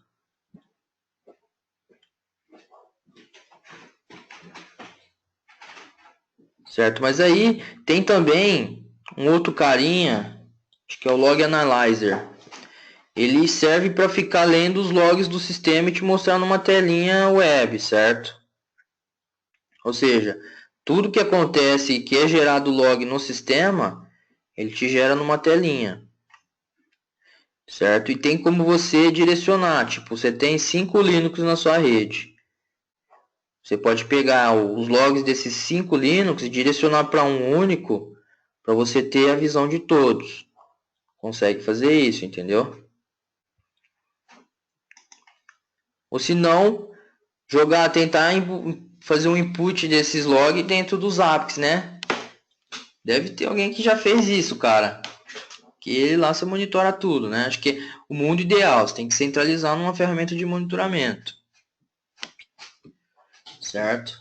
Certo, mas aí tem também um outro carinha, acho que é o Log Analyzer. Ele serve para ficar lendo os logs do sistema e te mostrar numa telinha web, certo? Ou seja, tudo que acontece e que é gerado log no sistema, ele te gera numa telinha, certo? E tem como você direcionar, tipo, você tem 5 Linux na sua rede. Você pode pegar os logs desses 5 Linux e direcionar para um único, para você ter a visão de todos. Consegue fazer isso, entendeu? Ou se não, tentar fazer um input desses logs dentro dos apps, né? Deve ter alguém que já fez isso, cara. Que lá você monitora tudo, né? Acho que o mundo ideal, você tem que centralizar numa ferramenta de monitoramento. Certo?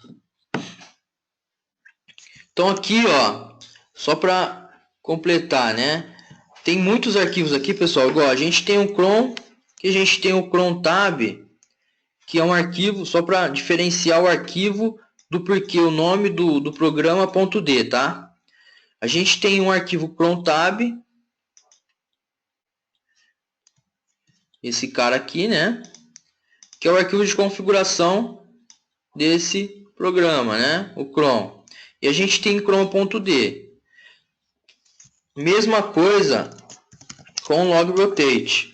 Então aqui, ó, só para completar, né? Tem muitos arquivos aqui, pessoal. Igual a gente tem o cron, que a gente tem o cron tab, que é um arquivo só para diferenciar o arquivo do porquê o nome do programa .d, tá? A gente tem um arquivo cron tab, esse cara aqui, né? Que é o arquivo de configuração desse programa, né? O cron. E a gente tem cron.d. Mesma coisa com logrotate.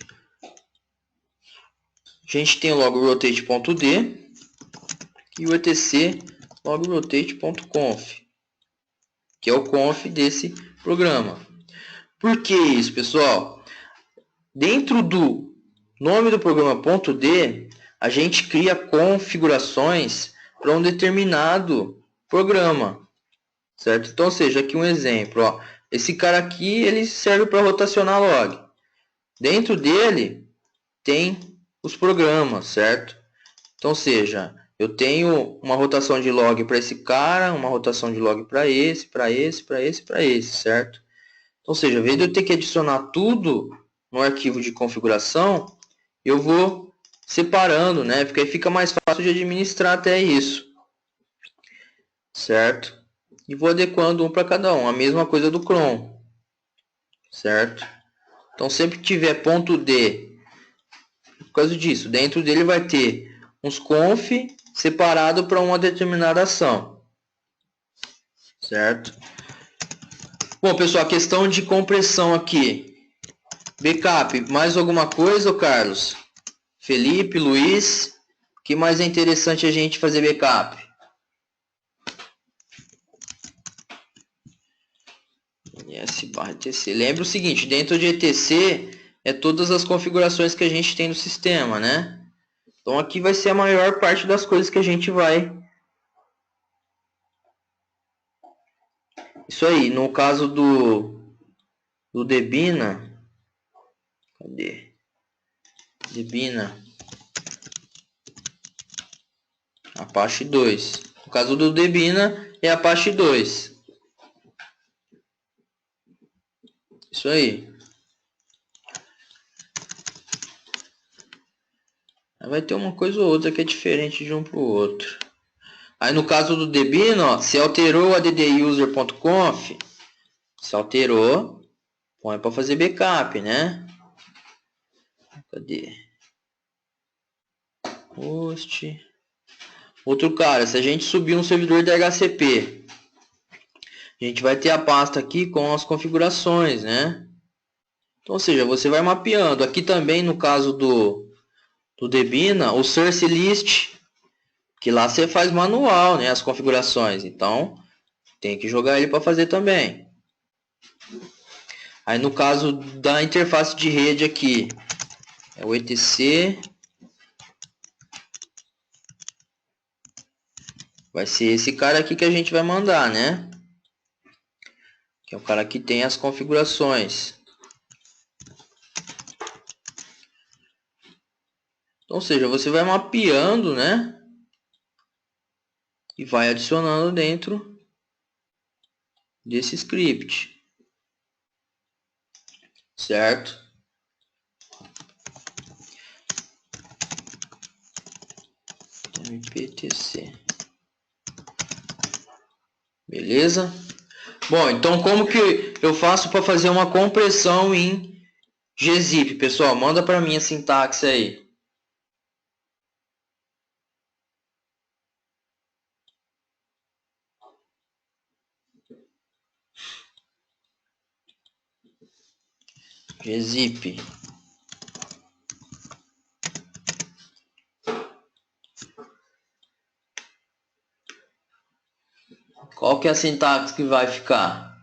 A gente tem o logrotate.d e o etc logrotate.conf, que é o conf desse programa. Por que isso, pessoal? Dentro do nome do programa .d, a gente cria configurações para um determinado programa, certo? Então, seja aqui um exemplo, ó. Esse cara aqui, ele serve para rotacionar log. Dentro dele tem os programas, certo? Então, seja, eu tenho uma rotação de log para esse cara, uma rotação de log para esse, para esse, para esse, para esse, certo? Então, seja, ao invés de eu ter que adicionar tudo no arquivo de configuração, eu vou separando, né? Porque aí fica mais fácil de administrar até isso, certo? E vou adequando um para cada um. A mesma coisa do cron, certo? Então, sempre que tiver ponto .d, por causa disso, dentro dele vai ter uns conf separado para uma determinada ação, certo? Bom, pessoal, a questão de compressão aqui. Backup, mais alguma coisa, Carlos? Felipe, Luiz, o que mais é interessante a gente fazer backup? S/etc. Lembra o seguinte, dentro de etc é todas as configurações que a gente tem no sistema, né? Então aqui vai ser a maior parte das coisas que a gente vai. Isso aí, no caso do Debina, cadê? Debina Apache 2. No caso do Debina é Apache 2. Isso aí. Vai ter uma coisa ou outra que é diferente de um para o outro. Aí no caso do Debian, ó, se alterou a dduser.conf, se alterou, põe para fazer backup, né? Cadê? Host. Outro cara, se a gente subir um servidor DHCP, a gente vai ter a pasta aqui com as configurações, né? Então, ou seja, você vai mapeando. Aqui também no caso do Debina, o source list, que lá você faz manual, né? As configurações. Então, tem que jogar ele para fazer também. Aí no caso da interface de rede aqui, é o etc. Vai ser esse cara aqui que a gente vai mandar, né? Que é o cara que tem as configurações. Ou seja, você vai mapeando, né? E vai adicionando dentro desse script. Certo? MPTC. Beleza? Bom, então como que eu faço para fazer uma compressão em gzip? Pessoal, manda para mim a sintaxe aí. Gzip. Qual que é a sintaxe que vai ficar?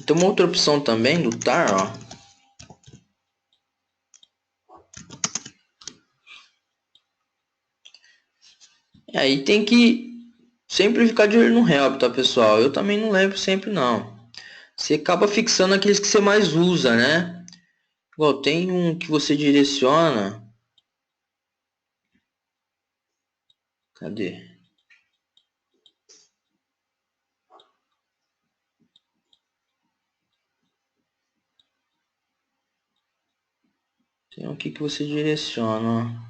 Tem uma outra opção também do tar, ó. E aí tem que sempre ficar de olho no help, tá, pessoal? Eu também não lembro sempre, não. Você acaba fixando aqueles que você mais usa, né? Igual tem um que você direciona. Cadê? Tem um aqui que você direciona, ó.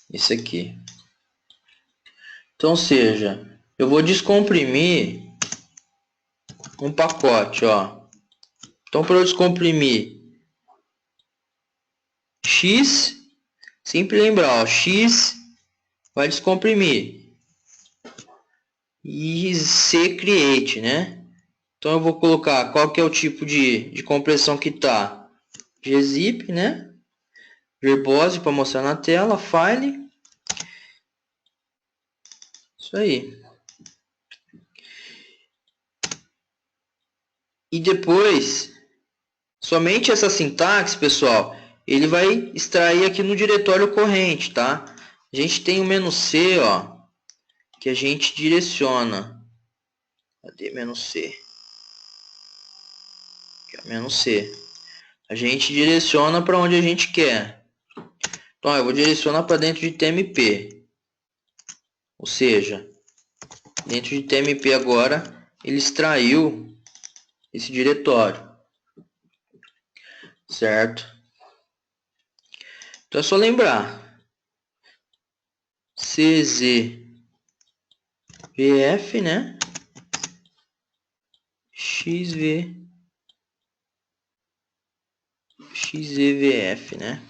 Esse aqui. Então, seja, eu vou descomprimir um pacote, ó. Então, para eu descomprimir X, sempre lembrar, ó, X vai descomprimir e C create, né? Então, eu vou colocar qual que é o tipo de compressão que tá. Gzip, né? Verbose para mostrar na tela, file. Isso aí. E depois, somente essa sintaxe, pessoal, ele vai extrair aqui no diretório corrente, tá? A gente tem o menu C, ó, que a gente direciona. Cadê menu C? Aqui, ó, menu C. A gente direciona para onde a gente quer. Então, ó, eu vou direcionar para dentro de TMP. Ou seja, dentro de TMP agora, ele extraiu esse diretório. Certo? Então é só lembrar. CZVF, né? XZVF, né?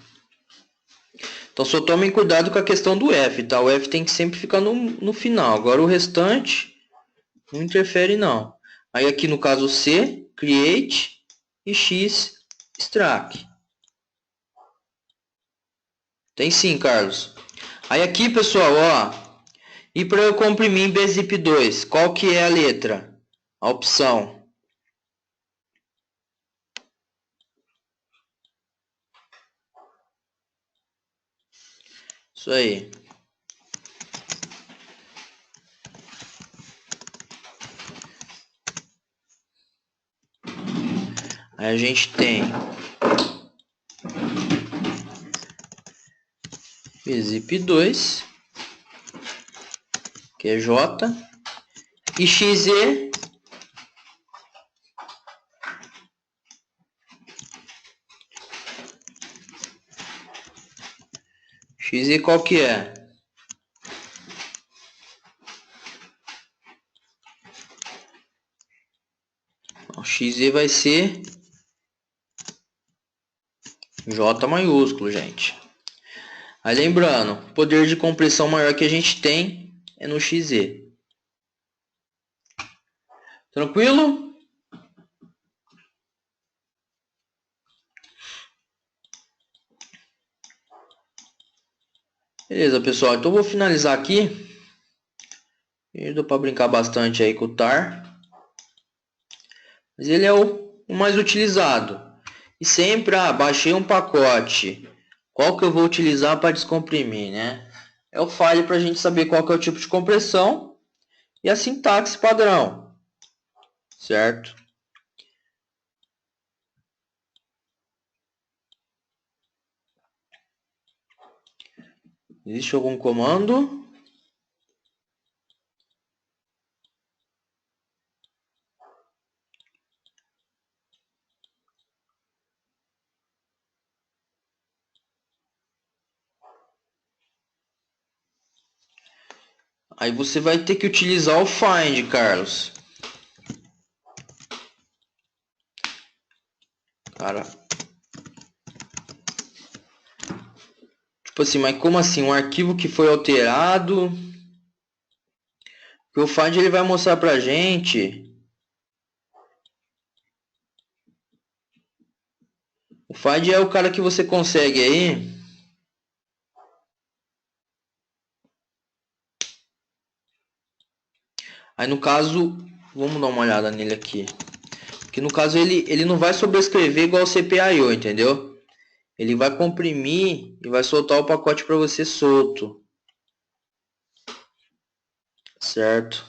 Então só tomem cuidado com a questão do F, tá? O F tem que sempre ficar no final. Agora o restante não interfere não. Aí aqui no caso C, create e X, extract. Tem sim, Carlos. Aí aqui, pessoal, ó. E para eu comprimir em bzip2, qual que é a letra? A opção. Isso aí. Aí a gente tem bzip2, que é J, e XZ, XZ qual que é? O XZ vai ser J maiúsculo, gente. Aí lembrando, o poder de compressão maior que a gente tem é no XZ. Tranquilo? Beleza, pessoal. Então eu vou finalizar aqui. E deu para brincar bastante aí com o tar. Mas ele é o mais utilizado. E sempre, baixei um pacote. Qual que eu vou utilizar para descomprimir, né? É o file para a gente saber qual que é o tipo de compressão. e a sintaxe padrão, certo? Existe algum comando? Aí você vai ter que utilizar o find, Carlos. Cara. Tipo assim, mas como assim? Um arquivo que foi alterado? Porque o find ele vai mostrar pra gente. O find é o cara que você consegue aí. Aí no caso, vamos dar uma olhada nele aqui. Que no caso ele não vai sobrescrever igual o CPIO, entendeu? Ele vai comprimir e vai soltar o pacote para você solto. Certo?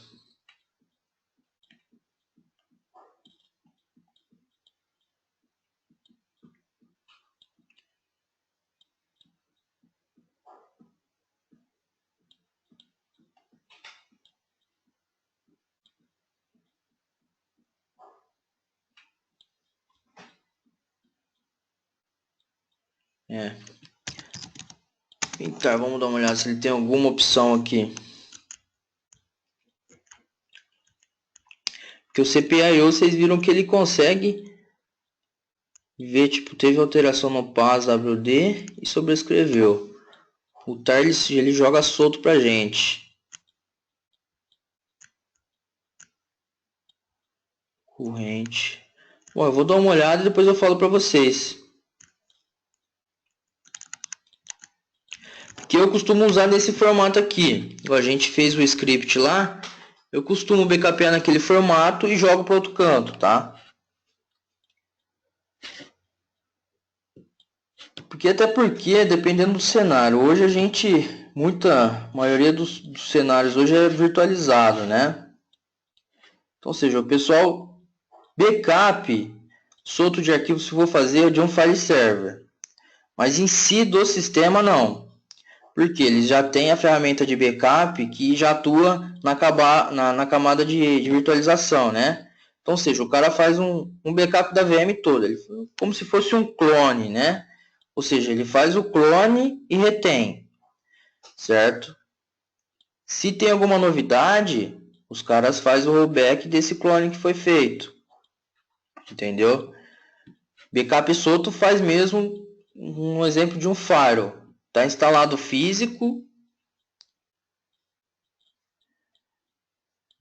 É. Então, vamos dar uma olhada se ele tem alguma opção aqui. Porque o CPIO, vocês viram que ele consegue ver, tipo, teve alteração no PAS WD e sobrescreveu. O tar ele joga solto pra gente. Corrente. Bom, eu vou dar uma olhada e depois eu falo pra vocês. Que eu costumo usar nesse formato aqui. A gente fez o script lá, eu costumo backupear naquele formato e jogo para outro canto, tá? Até porque, dependendo do cenário, hoje a gente, muita maioria dos cenários hoje é virtualizado, né? Então, ou seja, o pessoal backup solto de arquivo se for fazer é de um file server, mas em si do sistema não. Porque eles já têm a ferramenta de backup que já atua na camada de virtualização, né? Então, ou seja, o cara faz um backup da VM toda, como se fosse um clone, né? Ou seja, ele faz o clone e retém, certo? Se tem alguma novidade, os caras fazem o rollback desse clone que foi feito, entendeu? Backup solto faz mesmo um exemplo de um firewall. Está instalado físico.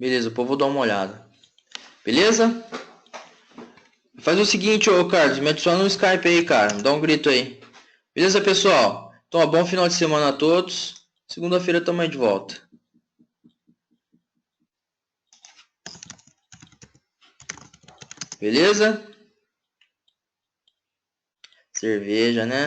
Beleza, depois eu vou dar uma olhada. Beleza? Faz o seguinte, ô Carlos, me adiciona no Skype aí, cara. Me dá um grito aí. Beleza, pessoal? Então, bom final de semana a todos. Segunda-feira estamos aí de volta. Beleza? Cerveja, né?